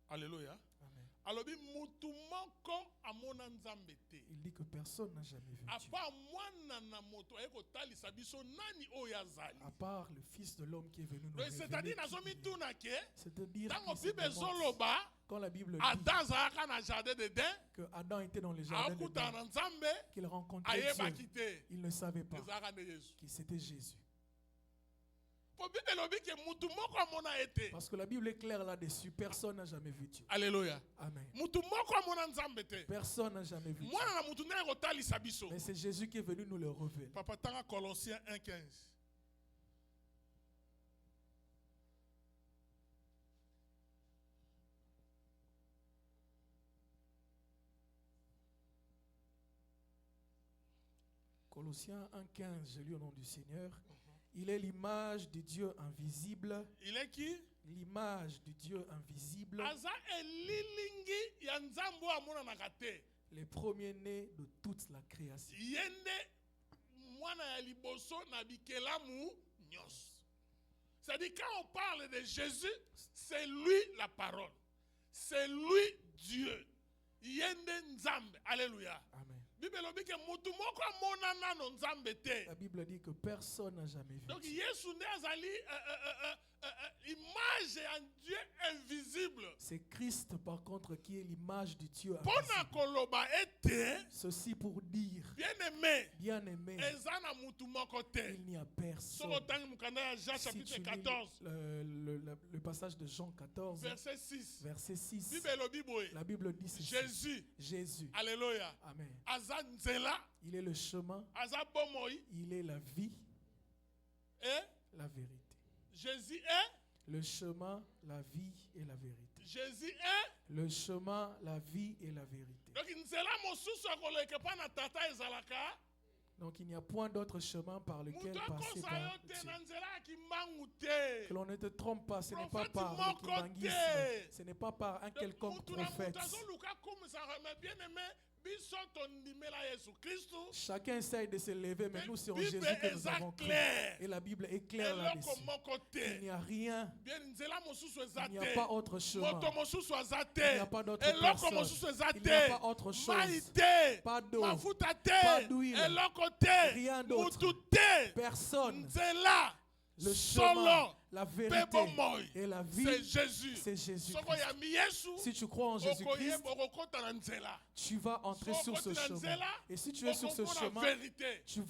C: Alléluia.
A: Amen.
C: alobi mutu moko amona nzambe te.
A: Il dit que personne n'a jamais vu Dieu.
C: Apa mwana na moto ayeko talisa biso nani oyo azali.
A: À part le Fils de l'homme qui est venu nous
C: Donc
A: révéler.
C: c'est-à-dire
A: qui
C: nazomi
A: il est.
C: tuna ke
A: C'est-à-dire
C: tango
A: qu'il se
C: Bible
A: demande,
C: zoloba
A: quand la Bible dit
C: Adam azalaka na jardin d'Éden
A: que Adam était dans le jardin
C: akuta
A: d'Éden,
C: na nzambe
A: qu'il rencontrait
C: ayebaki
A: Dieu,
C: te
A: il ne savait pas
C: ezalaka nde Yesu.
A: que c'était Jésus.
C: Po Bible elobi ke mutu moko amona ete.
A: Parce que la Bible est claire là-dessus. Personne n'a jamais vu Dieu.
C: Alléluia.
A: Amen.
C: Mutu moko amona nzambe te.
A: Personne n'a jamais vu Dieu.
C: Mwana na mutu nde akotalisa biso.
A: Mais c'est Jésus qui est venu nous le révéler.
C: Papa tanga Colossiens 1:15.
A: Colossiens 1,15, je lis au nom du Seigneur. Il est l'image du Dieu invisible.
C: Il est qui?
A: L'image du Dieu invisible.
C: Aza elilingi ya nzambo amona na kate.
A: Les premiers-nés de toute la création.
C: Yende mwana ya liboso na bikelamu nyos. C'est-à-dire quand on parle de Jésus, c'est lui la parole. C'est lui Dieu. Yende nzambe. Alléluia.
A: Amen.
C: Bible lobi ke mutu moko amona nano nzambe te.
A: La Bible dit que personne n'a jamais vu
C: Donc
A: Dieu.
C: Yesu nde azali image ya Dieu invisible.
A: C'est Christ par contre qui est l'image du Dieu
C: Pona
A: invisible.
C: koloba ete
A: Ceci pour dire,
C: bien-aimé,
A: bien-aimé,
C: eza na mutu moko te.
A: il n'y a personne.
C: Soko tangi mukanda ya Jean
A: Si
C: chapitre
A: tu lis
C: 14
A: le passage de Jean 14,
C: verset 6.
A: verset 6,
C: Bible elobi boye.
A: la Bible dit ceci.
C: Jésus,
A: Jésus,
C: alléluia,
A: Amen.
C: aza nzela,
A: Il est le chemin,
C: aza bomoi
A: il est la vie,
C: et
A: la vérité.
C: Jésus est,
A: Le chemin, la vie et la vérité.
C: Jésus est.
A: Le chemin, la vie et la vérité.
C: Donc nzela mosusu akoleka pa na tata ezalaka.
A: Donc il n'y a point d'autre chemin par lequel
C: Mutu
A: passer
C: akosa
A: par
C: yo te
A: Dieu.
C: na nzela ya kimbangu te.
A: Que l'on ne te trompe pas, ce n'est pas
C: Prophète
A: par le
C: moko
A: kimbanguisme,
C: te.
A: ce n'est pas par un
C: Donc,
A: quelconque
C: mutu na
A: prophète.
C: mutu azoluka kumisa mais bien aimé biso tondimela Yesu Kristu.
A: Chacun essaye de se lever, mais nous c'est en
C: Bible
A: Jésus que nous
C: eza
A: avons cru.
C: clair.
A: Et la Bible est claire
C: Eloko
A: là-dessus.
C: moko
A: Il
C: te.
A: n'y a rien,
C: Bien nzela mosusu eza
A: il n'y a
C: te.
A: pas autre chemin.
C: Moto mosusu aza
A: Il n'y a
C: te.
A: pas d'autre
C: Eloko
A: personne.
C: mosusu eza
A: Il n'y a
C: te.
A: pas autre chose.
C: Mai te.
A: Pas d'eau,
C: Mafuta
A: pas
C: te.
A: d'huile,
C: Eloko te.
A: rien d'autre.
C: Mutu te.
A: personne.
C: Nzela.
A: Le
C: Solo.
A: chemin, la vérité
C: Pebomoy.
A: et la
C: C'est
A: vie,
C: Jésus.
A: c'est Jésus.
C: Soko ya mi Yesu.
A: Si tu crois en Jésus-Christ,
C: Okokota na nzela.
A: tu vas entrer sur ce chemin. Et si tu es sur ce chemin,
C: vérité.
A: tu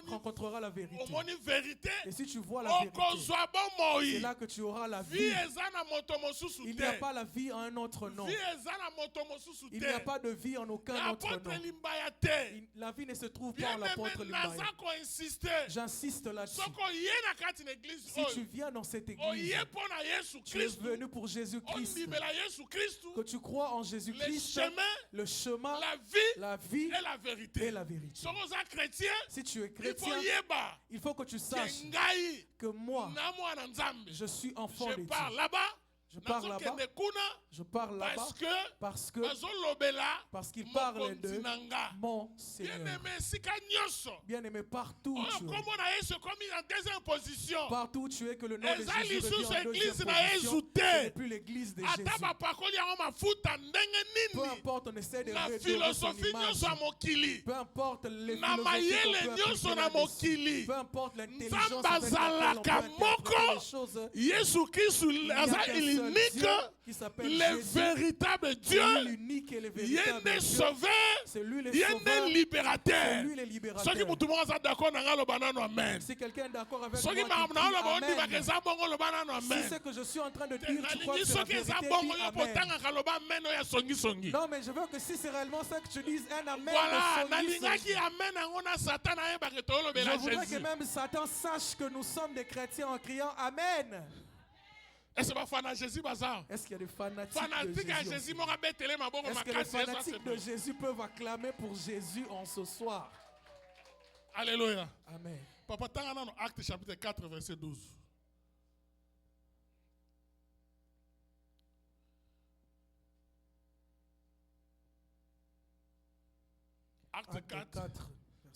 A: rencontreras la vérité.
C: Omoni vérité.
A: Et si tu vois la vérité,
C: Okozwa
A: c'est
C: bomoi.
A: là que tu auras la
C: Vie
A: vie.
C: eza na moto mosusu
A: Il n'y a
C: te.
A: pas la vie en un autre nom.
C: Vie eza na moto mosusu
A: Il n'y a
C: te.
A: pas de vie en aucun autre
C: Apôtre
A: nom.
C: Limbaya te.
A: La vie ne se trouve pas
C: Bien
A: en l'apôtre
C: aimé, naza
A: Limbaya.
C: koinsister.
A: J'insiste là-dessus.
C: Soko ye na kati na église
A: Si tu
C: oyo.
A: viens dans cette église,
C: Oye mpo na Yesu
A: tu es
C: Kristu.
A: venu pour Jésus-Christ,
C: Ondimela Yesu Kristu.
A: que tu crois en
C: Le
A: Jésus-Christ,
C: chemin,
A: le chemin,
C: la vie
A: la vie
C: et la vérité.
A: et la vérité.
C: Soko oza chrétien,
A: Si tu es
C: il faut
A: chrétien,
C: yeba
A: il faut que tu
C: ke
A: saches
C: ngai
A: que moi,
C: na mwana nzambe.
A: je suis enfant
C: Je
A: de
C: pars
A: Dieu.
C: là-bas.
A: Je pars là-bas,
C: Nazokende kuna
A: je pars là-bas
C: parce que
A: parce
C: bazolobela
A: qu'il parle de
C: mokonzi na nga.
A: mon Seigneur.
C: Bien-aimé, esika nyonso.
A: Bien-aimé, partout où
C: Oyo
A: tu es,
C: kombo na Yesu ekomi en deuxième position.
A: partout où tu es, que le nom de
C: Eza
A: Jésus
C: lisusu
A: revient en deuxième
C: église na
A: position,
C: Yesu te.
A: ce n'est plus l'église de
C: Ata
A: Jésus.
C: bapakoli yango mafuta ndenge
A: Peu
C: nini.
A: importe, on essaie de
C: Na
A: réduire son
C: philosophie
A: image.
C: nyonso ya mokili.
A: Peu importe les
C: Na
A: philosophies
C: mayele
A: qu'on peut
C: nyonso
A: appliquer
C: na
A: là-dessus.
C: mokili.
A: Peu importe l'intelligence
C: Nzambe
A: avec laquelle on peut
C: azalaka
A: interpréter
C: moko.
A: les choses.
C: Yesu Kristu
A: Il n'y a
C: aza
A: qu'un seul
C: unique.
A: Dieu qui s'appelle
C: Le
A: Jésus.
C: véritable
A: C'est
C: Dieu.
A: lui l'unique et le véritable
C: Yende
A: Dieu.
C: sauveur.
A: C'est lui le
C: Yende
A: sauveur. C'est
C: libérateur.
A: lui le
C: Soki
A: libérateur.
C: mutu moko aza d'accord na nga loba nano amen.
A: Si quelqu'un est d'accord avec
C: Soki
A: moi,
C: makambo
A: qui
C: na
A: dit
C: oloba ondimaka
A: Amen.
C: eza bongo loba nano
A: Si
C: amen.
A: ce que je suis en train de dire, tu crois
C: nalingi
A: que c'est la
C: soki eza
A: vérité,
C: bongo
A: dis
C: yo
A: Amen.
C: potangaka loba amen oyo ya songisongi.
A: Non, mais je veux que si c'est réellement ça que tu dises un Amen,
C: Voilà,
A: de songi,
C: nalingaki
A: songi.
C: amen yango na Satan ayebaka toolobela
A: Je voudrais que
C: Jésus.
A: même Satan sache que nous sommes des chrétiens en criant Amen.
C: Est-ce que bafana Jésus baza?
A: Est-ce qu'il y a des fanatiques
C: Fanatique
A: de
C: ya
A: Jésus
C: Jésus
A: aussi?
C: moko abetele maboko
A: Est-ce que les
C: makasi eza
A: fanatiques de Jésus peuvent acclamer pour Jésus en ce soir?
C: Alléluia.
A: Amen.
C: Papa tanga nano Acte chapitre 4 verset 12. Acte
A: Acte
C: 4
A: 4,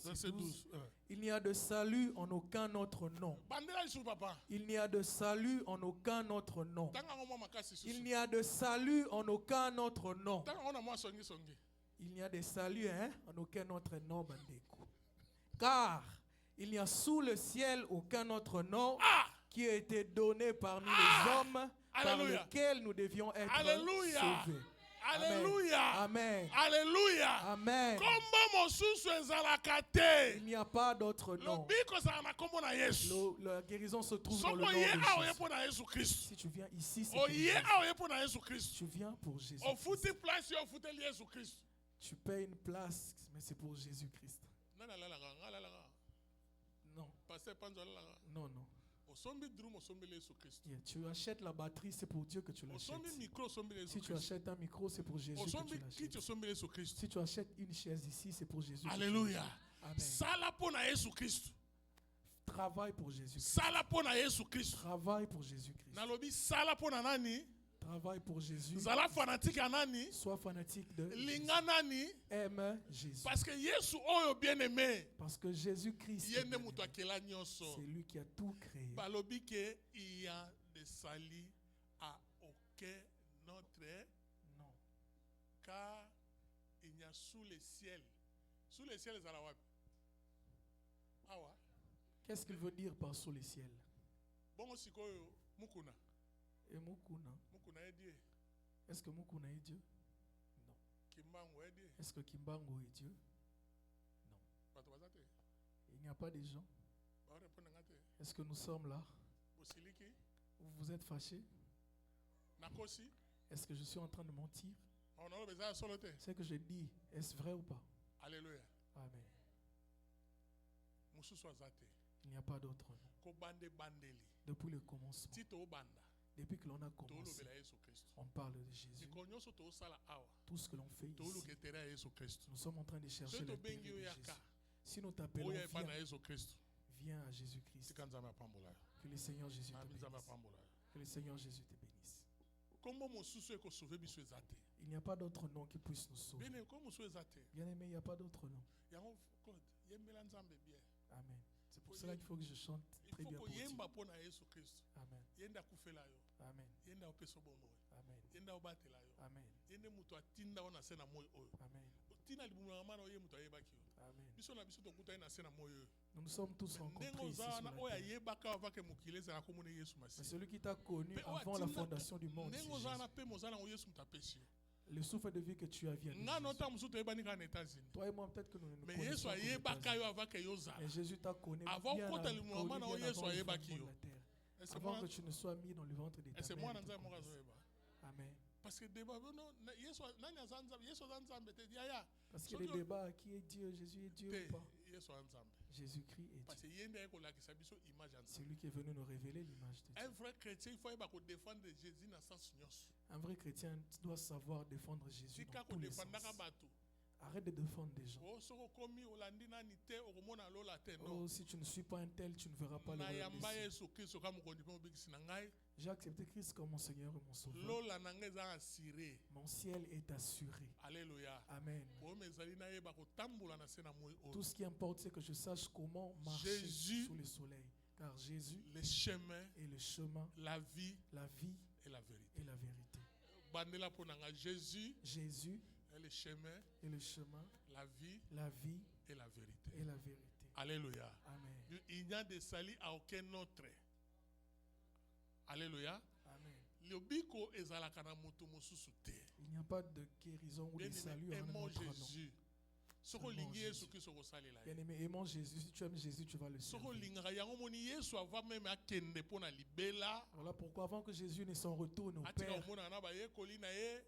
A: verset
C: Verset
A: 12.
C: 12.
A: Il n'y a de salut en aucun autre nom.
C: Bandela isu papa.
A: Il n'y a de salut en aucun autre nom.
C: Tanga ngoma makasi susu.
A: Il n'y a de salut en aucun autre nom.
C: Tanga ngona mwa songi songi.
A: Il n'y a de salut en aucun autre nom, Bandeko. Car il n'y a sous le ciel aucun autre nom qui a été donné parmi les hommes par
C: Alléluia.
A: lequel nous devions être
C: Alléluia.
A: sauvés.
C: Alléluia.
A: Amen.
C: Alléluia.
A: Amen.
C: Kombo mosusu ezalaka te.
A: Il n'y a pas d'autre nom.
C: Lobiko ezala na kombo na Yesu.
A: La guérison se trouve dans le
C: Soko
A: nom
C: ye
A: de
C: aoye
A: Jésus.
C: po na Yesu Christ.
A: Si tu viens ici, c'est pour
C: Oye
A: Jésus.
C: aoye po na Yesu Christ.
A: Tu viens pour Jésus.
C: Ofuti place yo ofuteli Yesu Christ.
A: Tu payes une place, mais c'est pour Jésus-Christ.
C: Nana lalaka ngalalaka.
A: Non,
C: Pasteur Panzo lalaka.
A: non, non.
C: Osombi drum osombi Yesu Christ.
A: Yeah, tu achètes la batterie, c'est pour Dieu que tu l'achètes.
C: Osombi micro osombi Yesu
A: Si tu
C: Christ.
A: achètes un micro, c'est pour Jésus que tu
C: Osombi
A: l'achètes.
C: kiti osombi Yesu Christ.
A: Si tu achètes une chaise ici, c'est pour Jésus. que tu
C: Alléluia.
A: l'achètes. Amen.
C: Sala po na Yesu Christ.
A: Travaille pour Jésus.
C: Sala po na Yesu Christ.
A: Travaille pour Jésus-Christ.
C: Nalobi sala po na nani?
A: Travaille pour Jésus.
C: Zala fanatique ya nani?
A: Sois fanatique de Jésus.
C: Linga nani?
A: Aime Jésus.
C: Parce que Yesu oyo bien aimé.
A: Parce que Jésus-Christ, est
C: Yende
A: bien-aimé.
C: mutu akela nyonso.
A: C'est lui qui a tout créé.
C: Balobi ke il y a des salis à aucun autre
A: Non.
C: car il y a sous le ciel. Sous le ciel ezala wapi? Awa.
A: Qu'est-ce qu'il veut dire par sous les ciels?
C: Bongo sikoyo mukuna.
A: Et Mukuna.
C: Mukuna edie.
A: Est-ce que Mukuna est Dieu? Non.
C: Kimbangu edie.
A: Est-ce que Kimbango est Dieu? Non.
C: Bato bazate.
A: Il n'y a pas de gens.
C: Ba répondre ngate.
A: Est-ce que nous sommes là?
C: Bosiliki.
A: Vous êtes fâchés?
C: Nakosi.
A: Est-ce que je suis en train de mentir?
C: On a besoin de solote.
A: Ce que je dis, est-ce vrai ou pas?
C: Alléluia.
A: Amen.
C: Mususu azate.
A: Il n'y a pas d'autre nom.
C: Ko bande bandeli.
A: Depuis le commencement,
C: Tito obanda.
A: depuis que l'on a commencé,
C: Tolobela Yesu Christ.
A: on parle de Jésus.
C: Likonyoso to sala awa.
A: Tout ce que l'on fait ici,
C: Toluke tere Yesu Christ.
A: nous sommes en train de chercher
C: So
A: le
C: to
A: terrain
C: bengi
A: de Jésus.
C: oyaka.
A: Si nous t'appelons,
C: Oya epa na
A: viens,
C: Yesu Christ.
A: viens à Jésus-Christ.
C: Sikanzama apambola.
A: Que le Seigneur Jésus te
C: Nzama
A: bénisse.
C: apambola.
A: Que le Seigneur Jésus te bénisse.
C: Kombo mosusu eko sauver biso ezate.
A: Il n'y a pas d'autre nom qui puisse nous sauver.
C: Bien ko mosusu ezate.
A: Bien-aimé, il n'y a pas d'autre nom.
C: Yango Claude, yembela nzambe bien.
A: Amen. C'est pour cela qu'il faut que je chante
C: Il
A: très
C: faut
A: bien
C: ko
A: pour Dieu.
C: yemba pona Yesu Christ.
A: Amen.
C: Yenda kufela yo.
A: Amen.
C: Yenda opeso bomo.
A: Amen.
C: Yenda obatela yo.
A: Amen.
C: Yende mutu atinda ona se na moyo oyo.
A: Amen.
C: Otina libumuna mana oye mutu ayebaki yo.
A: Amen.
C: Biso na biso tokutani na se na moyo oyo.
A: Nous nous sommes tous rencontrés
C: Ndenge
A: ici sur
C: oza
A: la
C: wana oyo
A: terre.
C: ayebaka avake mokili ezala komona Yesu
A: Mais
C: masiya.
A: celui qui t'a connu
C: Mais
A: avant la fondation du monde, c'est
C: ndenge oza
A: Jésus.
C: wana mpe moza nango Yesu mutu apesi yo.
A: Le souffle de vie que tu as vient de
C: nga
A: Jésus.
C: nota mosusu toyebani kaka na États-Unis.
A: Toi et moi, peut-être que nous ne nous
C: Mais Yesu
A: connaissons pas.
C: ayebaka yo avake yo ozala.
A: Mais Jésus t'a connu
C: Avant
A: bien
C: kota
A: connu
C: limwa mwana
A: bien
C: oyo Yesu
A: avant le
C: ayebaki
A: fondement
C: yo.
A: de la terre.
C: Ese
A: Avant
C: mwana-
A: que tu ne sois mis dans le ventre de ta
C: ese
A: mère.
C: mwana
A: il te
C: nzambe moko
A: connaisse.
C: azoyeba.
A: Amen.
C: Parce que débat Yesu nani aza nzambe Yesu aza nzambe te yaya
A: Parce qu'il y a des débats, qui est Dieu, Jésus est Dieu
C: te
A: ou pas?
C: Yesu aza nzambe.
A: Jésus-Christ est
C: Parce
A: Dieu.
C: que yende akolakisa biso image ya
A: C'est
C: nzambe.
A: lui qui est venu nous révéler l'image de
C: Un
A: Dieu.
C: vrai chrétien il faut yeba kodéfendre Jésus na sens nyonso.
A: Un vrai chrétien doit savoir défendre Jésus
C: Tika
A: dans tous les sens.
C: kodéfendaka bato.
A: Arrête de défendre des gens.
C: O soko komi olandi nani te okomona lola te
A: Oh,
C: non.
A: si tu ne suis pas un tel, tu ne verras pas le
C: Na
A: royaume
C: yamba
A: des cieux.
C: Yesu Kristo kama mokondi mpe mobikisi na ngai.
A: J'ai accepté Christ comme mon Seigneur et mon Sauveur.
C: Lola na ngai eza assuré.
A: Mon ciel est assuré.
C: Alléluia.
A: Amen.
C: Oyo ezali nayeba kotambola na se na moi
A: Tout
C: oyo.
A: ce qui importe, c'est que je sache comment marcher
C: Jésus-
A: sous le soleil. Car Jésus
C: Le chemin,
A: est le chemin,
C: la vie
A: la vie
C: et la vérité.
A: et la vérité.
C: Bandela ponanga Jésus
A: Jésus
C: est le chemin,
A: est le chemin,
C: la vie
A: la vie
C: et la vérité.
A: et la vérité.
C: Alléluia.
A: Amen.
C: Il n'y a de salut à aucun autre. Alléluia.
A: Amen.
C: Lobiko ezalaka na moto mosusu te.
A: Il n'y a pas de guérison ou de
C: Bien
A: salut
C: aimé,
A: en un
C: aimons
A: autre nom.
C: Jésus. Soko
A: Seulement
C: lingi
A: Jésus.
C: Yesu Kristo kosalela ye.
A: Bien aimé, aimons Jésus. Si tu aimes Jésus, tu vas le
C: Soko
A: servir.
C: lingaka yango moni Yesu avant même akende mpona libela.
A: Voilà pourquoi avant que Jésus ne s'en retourne au
C: Atika
A: Père,
C: omonaka na bayekoli na ye.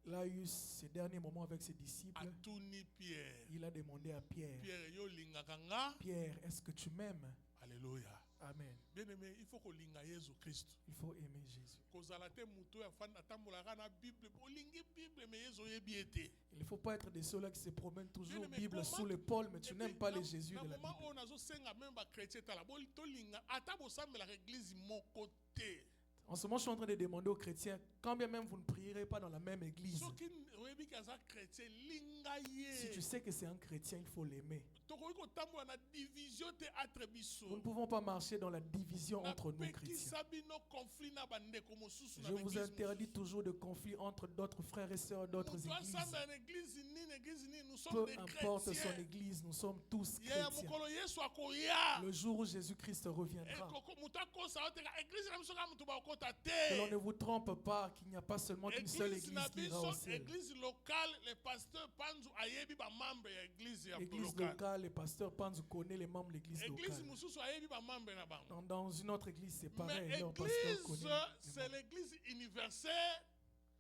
A: il a eu ses derniers moments avec ses disciples.
C: Atuni Pierre.
A: Il a demandé à Pierre,
C: Pierre yo lingaka nga.
A: Pierre, est-ce que tu m'aimes?
C: Alléluia.
A: Amen.
C: Bien aimé, il faut kolinga Yesu Kristo.
A: Il faut aimer Jésus.
C: Kozala te mutu ya fanda tambolaka na Bible. Olingi Bible mais Yesu oyebi ete.
A: Il ne faut pas être de ceux-là qui se promènent toujours
C: Bien aimé,
A: Bible
C: comment-
A: sous l'épaule, mais tu
C: Et
A: n'aimes
C: puis,
A: pas
C: na-
A: les Jésus de
C: na
A: la
C: moment
A: Bible.
C: oyo nazosenga même bakretien tala tolinga ata bosambelaka eglize moko te.
A: En ce moment, je suis en train de demander aux chrétiens, quand bien même vous ne prierez pas dans la même église,
C: soki oyebi ke aza chrétien linga
A: si tu
C: ye
A: sais que c'est un chrétien, il faut l'aimer.
C: tokoki kotambola na division te entre biso
A: Nous ne pouvons pas marcher dans la division entre nous chrétiens.
C: napekisa bino conflit na bandeko mosusu na
A: Je vous
C: baeglise
A: interdis toujours de conflit entre d'autres frères et sœurs d'autres
C: moto
A: églises.
C: asamba na église nini nous sommes
A: Peu
C: des
A: importe son
C: chrétiens
A: église, nous sommes tous
C: ya
A: chrétiens.
C: mokolo yesu akoya
A: Le jour où Jésus-Christ reviendra,
C: moto akosa oteka église na biso kaka moto bakota
A: que l'on ne
C: te
A: vous trompe pas qu'il n'y a pas seulement une seule
C: église na
A: église qui ira
C: biso
A: au ciel.
C: église locale le pasteur panzu ayebi bamembre ya église ya
A: L'église
C: locale
A: locale, le pasteur Panzu connaît les membres de l'église
C: église
A: locale.
C: mosusu ayebi bamembre na bango
A: Dans une autre église, c'est pareil.
C: mais
A: Leur pasteur
C: église
A: connaît les
C: c'est
A: membres.
C: l'église universelle.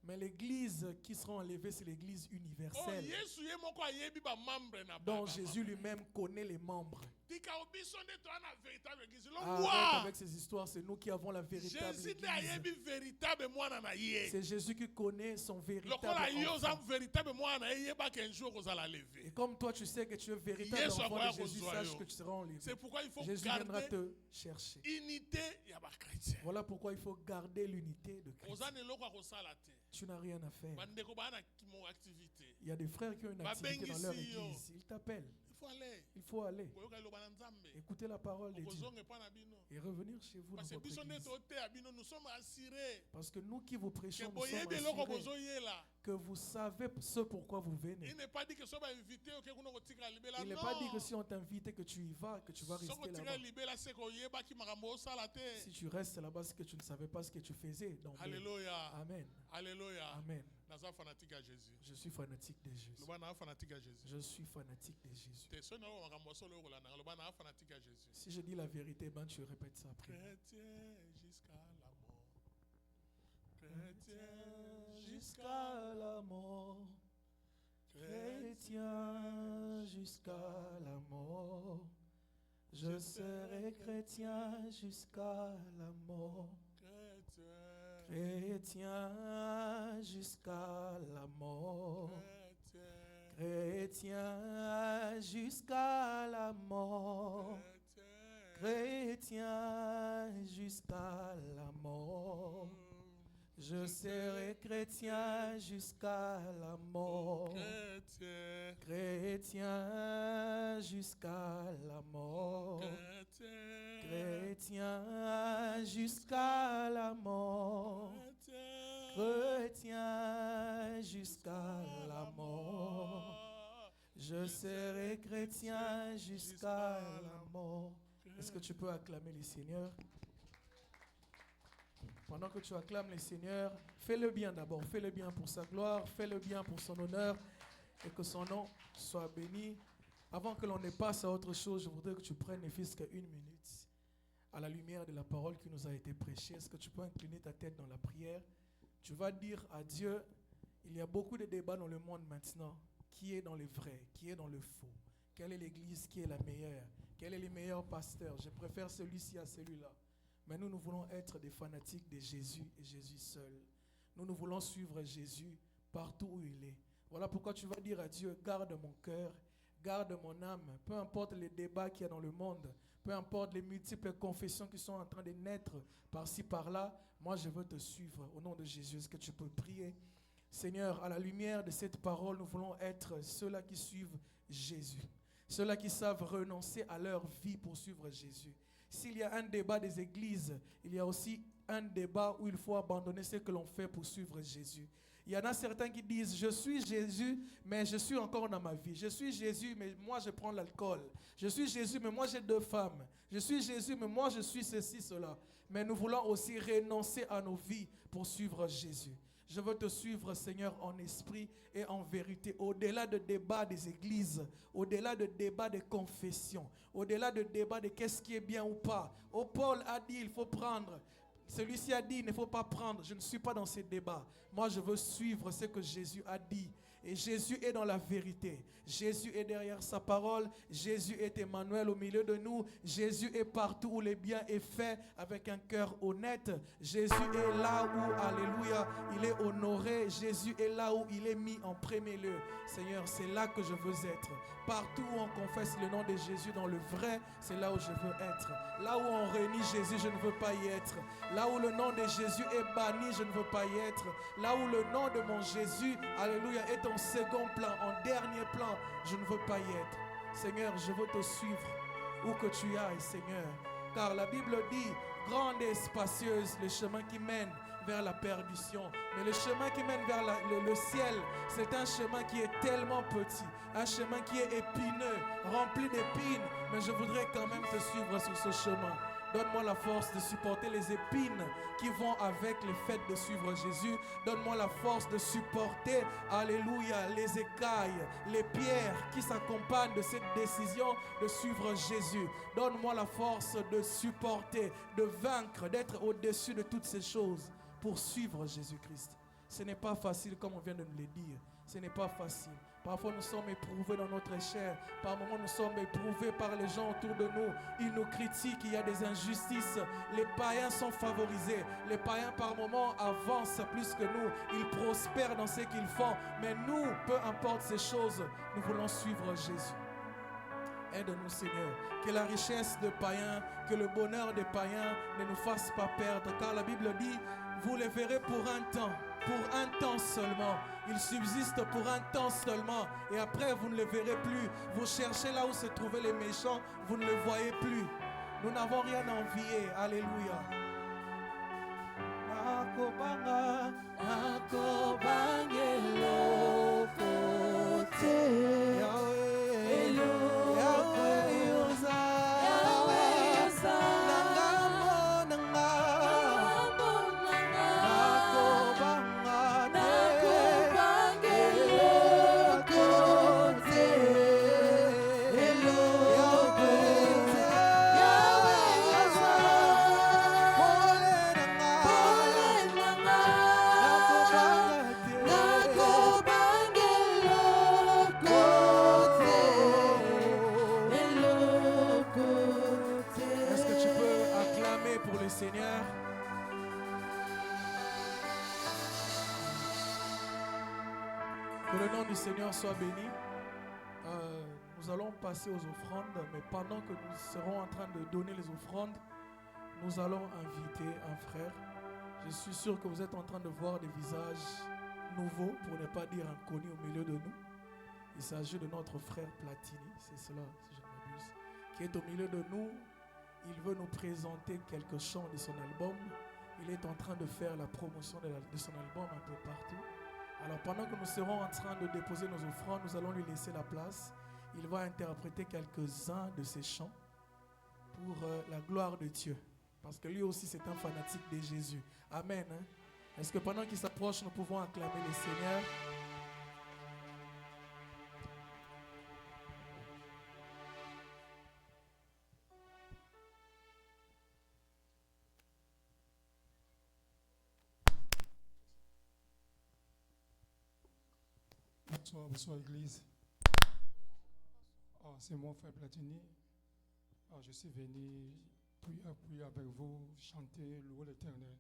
A: Mais l'église qui sera enlevée, c'est l'église
C: Oh,
A: universelle,
C: Yesu ye moko ayebi ba membre na
A: dont
C: ba-
A: Jésus lui-même connaît les membres.
C: Tika obiso nde toa na véritable église.
A: Arrête
C: Longwa.
A: avec ces histoires, c'est nous qui avons la véritable
C: Jésus nde
A: église.
C: ayebi véritable mwana na ye.
A: C'est Jésus qui connaît son véritable
C: Lokola yo oza
A: enfant.
C: véritable mwana ye yeba qu'un jour kozala
A: Et
C: levé.
A: comme toi, tu sais que tu es véritable
C: Yesu
A: enfant
C: akoya
A: de Jésus,
C: kozwa
A: sache
C: yo.
A: que tu seras enlevé.
C: C'est pourquoi il faut
A: Jésus viendra
C: garder
A: te chercher.
C: unité ya ba chrétien.
A: Voilà pourquoi il faut garder l'unité de Christ.
C: Oza ne loko kosala te.
A: Tu n'as rien à faire.
C: Bandeko ba na mon activité.
A: Il y a des frères qui ont une activité dans leur
C: Babengisi yo.
A: église. Ils t'appellent.
C: Il faut aller.
A: Il faut aller.
C: Koyoka loba na Nzambe.
A: Écouter la parole de Dieu.
C: Okozonga pa na bino.
A: Et revenir chez vous dans
C: Parce que
A: votre
C: biso nde
A: église.
C: tote ya bino nous sommes assurés.
A: Parce que nous qui vous
C: Que
A: prêchons, nous
C: boyebi
A: sommes
C: eloko
A: assurés
C: bozoyela.
A: que vous savez ce pourquoi vous
C: Il
A: venez.
C: n'est pas dit que soba invité au kuna kotika libela.
A: Il n'est pas dit que si on t'invite que tu y vas, que tu vas
C: Soko
A: rester
C: tika
A: là-bas.
C: libela c'est ko yeba ki makambo osala te.
A: Si tu restes là-bas, c'est que tu ne savais pas ce que tu faisais. Donc,
C: Alléluia.
A: Amen.
C: Alléluia.
A: Amen.
C: Naza fanatique à Jésus.
A: Je suis fanatique de Jésus.
C: Loba na fanatique à Jésus.
A: Je suis fanatique de Jésus.
C: Te so na makambo solo ko lana. Loba na fanatique à Jésus.
A: Si je dis la vérité, ben tu répètes ça après.
C: Chrétien jusqu'à la mort. Chrétien
A: Jusqu'à la mort. Chrétien jusqu'à la mort. Je serai chrétien jusqu'à la mort.
C: Chrétien.
A: Chrétien jusqu'à la mort.
C: Chrétien.
A: Chrétien jusqu'à la mort. Chrétien jusqu'à la mort. Je serai chrétien jusqu'à la mort.
C: Chrétien.
A: Chrétien jusqu'à la mort.
C: Chrétien.
A: Chrétien jusqu'à la mort. Chrétien jusqu'à la mort. Je serai chrétien jusqu'à la mort. Est-ce que tu peux acclamer le Seigneur? Pendant que tu acclames le Seigneur, fais-le bien d'abord. Fais-le bien pour sa gloire, fais-le bien pour son honneur et que son nom soit béni. Avant que l'on ne passe à autre chose, je voudrais que tu prennes ne fût-ce qu'une minute à la lumière de la parole qui nous a été prêchée. Est-ce que tu peux incliner ta tête dans la prière? Tu vas dire à Dieu, il y a beaucoup de débats dans le monde maintenant. Qui est dans le vrai? Qui est dans le faux? Quelle est l'église qui est la meilleure? Quel est le meilleur pasteur? Je préfère celui-ci à celui-là. Mais nous voulons être des fanatiques de Jésus et Jésus seul. Nous voulons suivre Jésus partout où il est. Voilà pourquoi tu vas dire à Dieu, garde mon cœur, garde mon âme. Peu importe les débats qu'il y a dans le monde, peu importe les multiples confessions qui sont en train de naître par-ci, par-là, moi je veux te suivre au nom de Jésus. Est-ce que tu peux prier? Seigneur, à la lumière de cette parole, nous voulons être ceux-là qui suivent Jésus. Ceux-là qui savent renoncer à leur vie pour suivre Jésus. S'il y a un débat des églises, il y a aussi un débat où il faut abandonner ce que l'on fait pour suivre Jésus. Il y en a certains qui disent, je suis Jésus, mais je suis encore dans ma vie. Je suis Jésus, mais moi je prends l'alcool. Je suis Jésus, mais moi j'ai 2 femmes. Je suis Jésus, mais moi je suis ceci, cela. Mais nous voulons aussi renoncer à nos vies pour suivre Jésus. Je veux te suivre, Seigneur, en esprit et en vérité, au-delà de débats des églises, au-delà de débats des confessions, au-delà de débats de qu'est-ce qui est bien ou pas. Oh, Paul a dit, il faut prendre. Celui-ci a dit, il ne faut pas prendre. Je ne suis pas dans ces débats. Moi, je veux suivre ce que Jésus a dit. Et Jésus est dans la vérité. Jésus est derrière sa parole. Jésus est Emmanuel au milieu de nous. Jésus est partout où le bien est fait avec un cœur honnête. Jésus est là où, alléluia, il est honoré. Jésus est là où il est mis en premier lieu. Seigneur, c'est là que je veux être. Partout où on confesse le nom de Jésus dans le vrai, c'est là où je veux être. Là où on réunit Jésus, je ne veux pas y être. Là où le nom de Jésus est banni, je ne veux pas y être. Là où le nom de mon Jésus, alléluia, est en second plan, en dernier plan, je ne veux pas y être. Seigneur, je veux te suivre où que tu ailles, Seigneur. Car la Bible dit, grande et spacieuse, le chemin qui mène vers la perdition. Mais le chemin qui mène vers le ciel, c'est un chemin qui est tellement petit, un chemin qui est épineux, rempli d'épines. Mais je voudrais quand même te suivre sur ce chemin. Donne-moi la force de supporter les épines qui vont avec le fait de suivre Jésus. Donne-moi la force de supporter, alléluia, les écailles, les pierres qui s'accompagnent de cette décision de suivre Jésus. Donne-moi la force de supporter, de vaincre, d'être au-dessus de toutes ces choses pour suivre Jésus-Christ. Ce n'est pas facile comme on vient de nous le dire. Ce n'est pas facile. Parfois nous sommes éprouvés dans notre chair. Par moments nous sommes éprouvés par les gens autour de nous. Ils nous critiquent, il y a des injustices. Les païens sont favorisés. Les païens par moments avancent plus que nous. Ils prospèrent dans ce qu'ils font. Mais nous, peu importe ces choses, nous voulons suivre Jésus. Aide-nous, Seigneur. Que la richesse des païens, que le bonheur des païens ne nous fasse pas perdre. Car la Bible dit, vous les verrez pour un temps seulement. Ils subsistent pour un temps seulement. Et après, vous ne les verrez plus. Vous cherchez là où se trouvaient les méchants, vous ne les voyez plus. Nous n'avons rien à envier. Alléluia. Seigneur soit béni. Nous allons passer aux offrandes, mais pendant que nous serons en train de donner les offrandes, nous allons inviter un frère. Je suis sûr que vous êtes en train de voir des visages nouveaux, pour ne pas dire inconnus au milieu de nous. Il s'agit de notre frère Platini, c'est cela, si je ne m'abuse, qui est au milieu de nous. Il veut nous présenter quelques chants de son album. Il est en train de faire la promotion de son album un peu partout. Alors pendant que nous serons en train de déposer nos offrandes, nous allons lui laisser la place. Il va interpréter quelques-uns de ses chants pour la gloire de Dieu. Parce que lui aussi c'est un fanatique de Jésus. Amen. Hein? Est-ce que pendant qu'il s'approche, nous pouvons acclamer le Seigneur?
D: Bonsoir Église. C'est moi, frère Platini. Je suis venu prier avec vous, chanter, louer l'Éternel.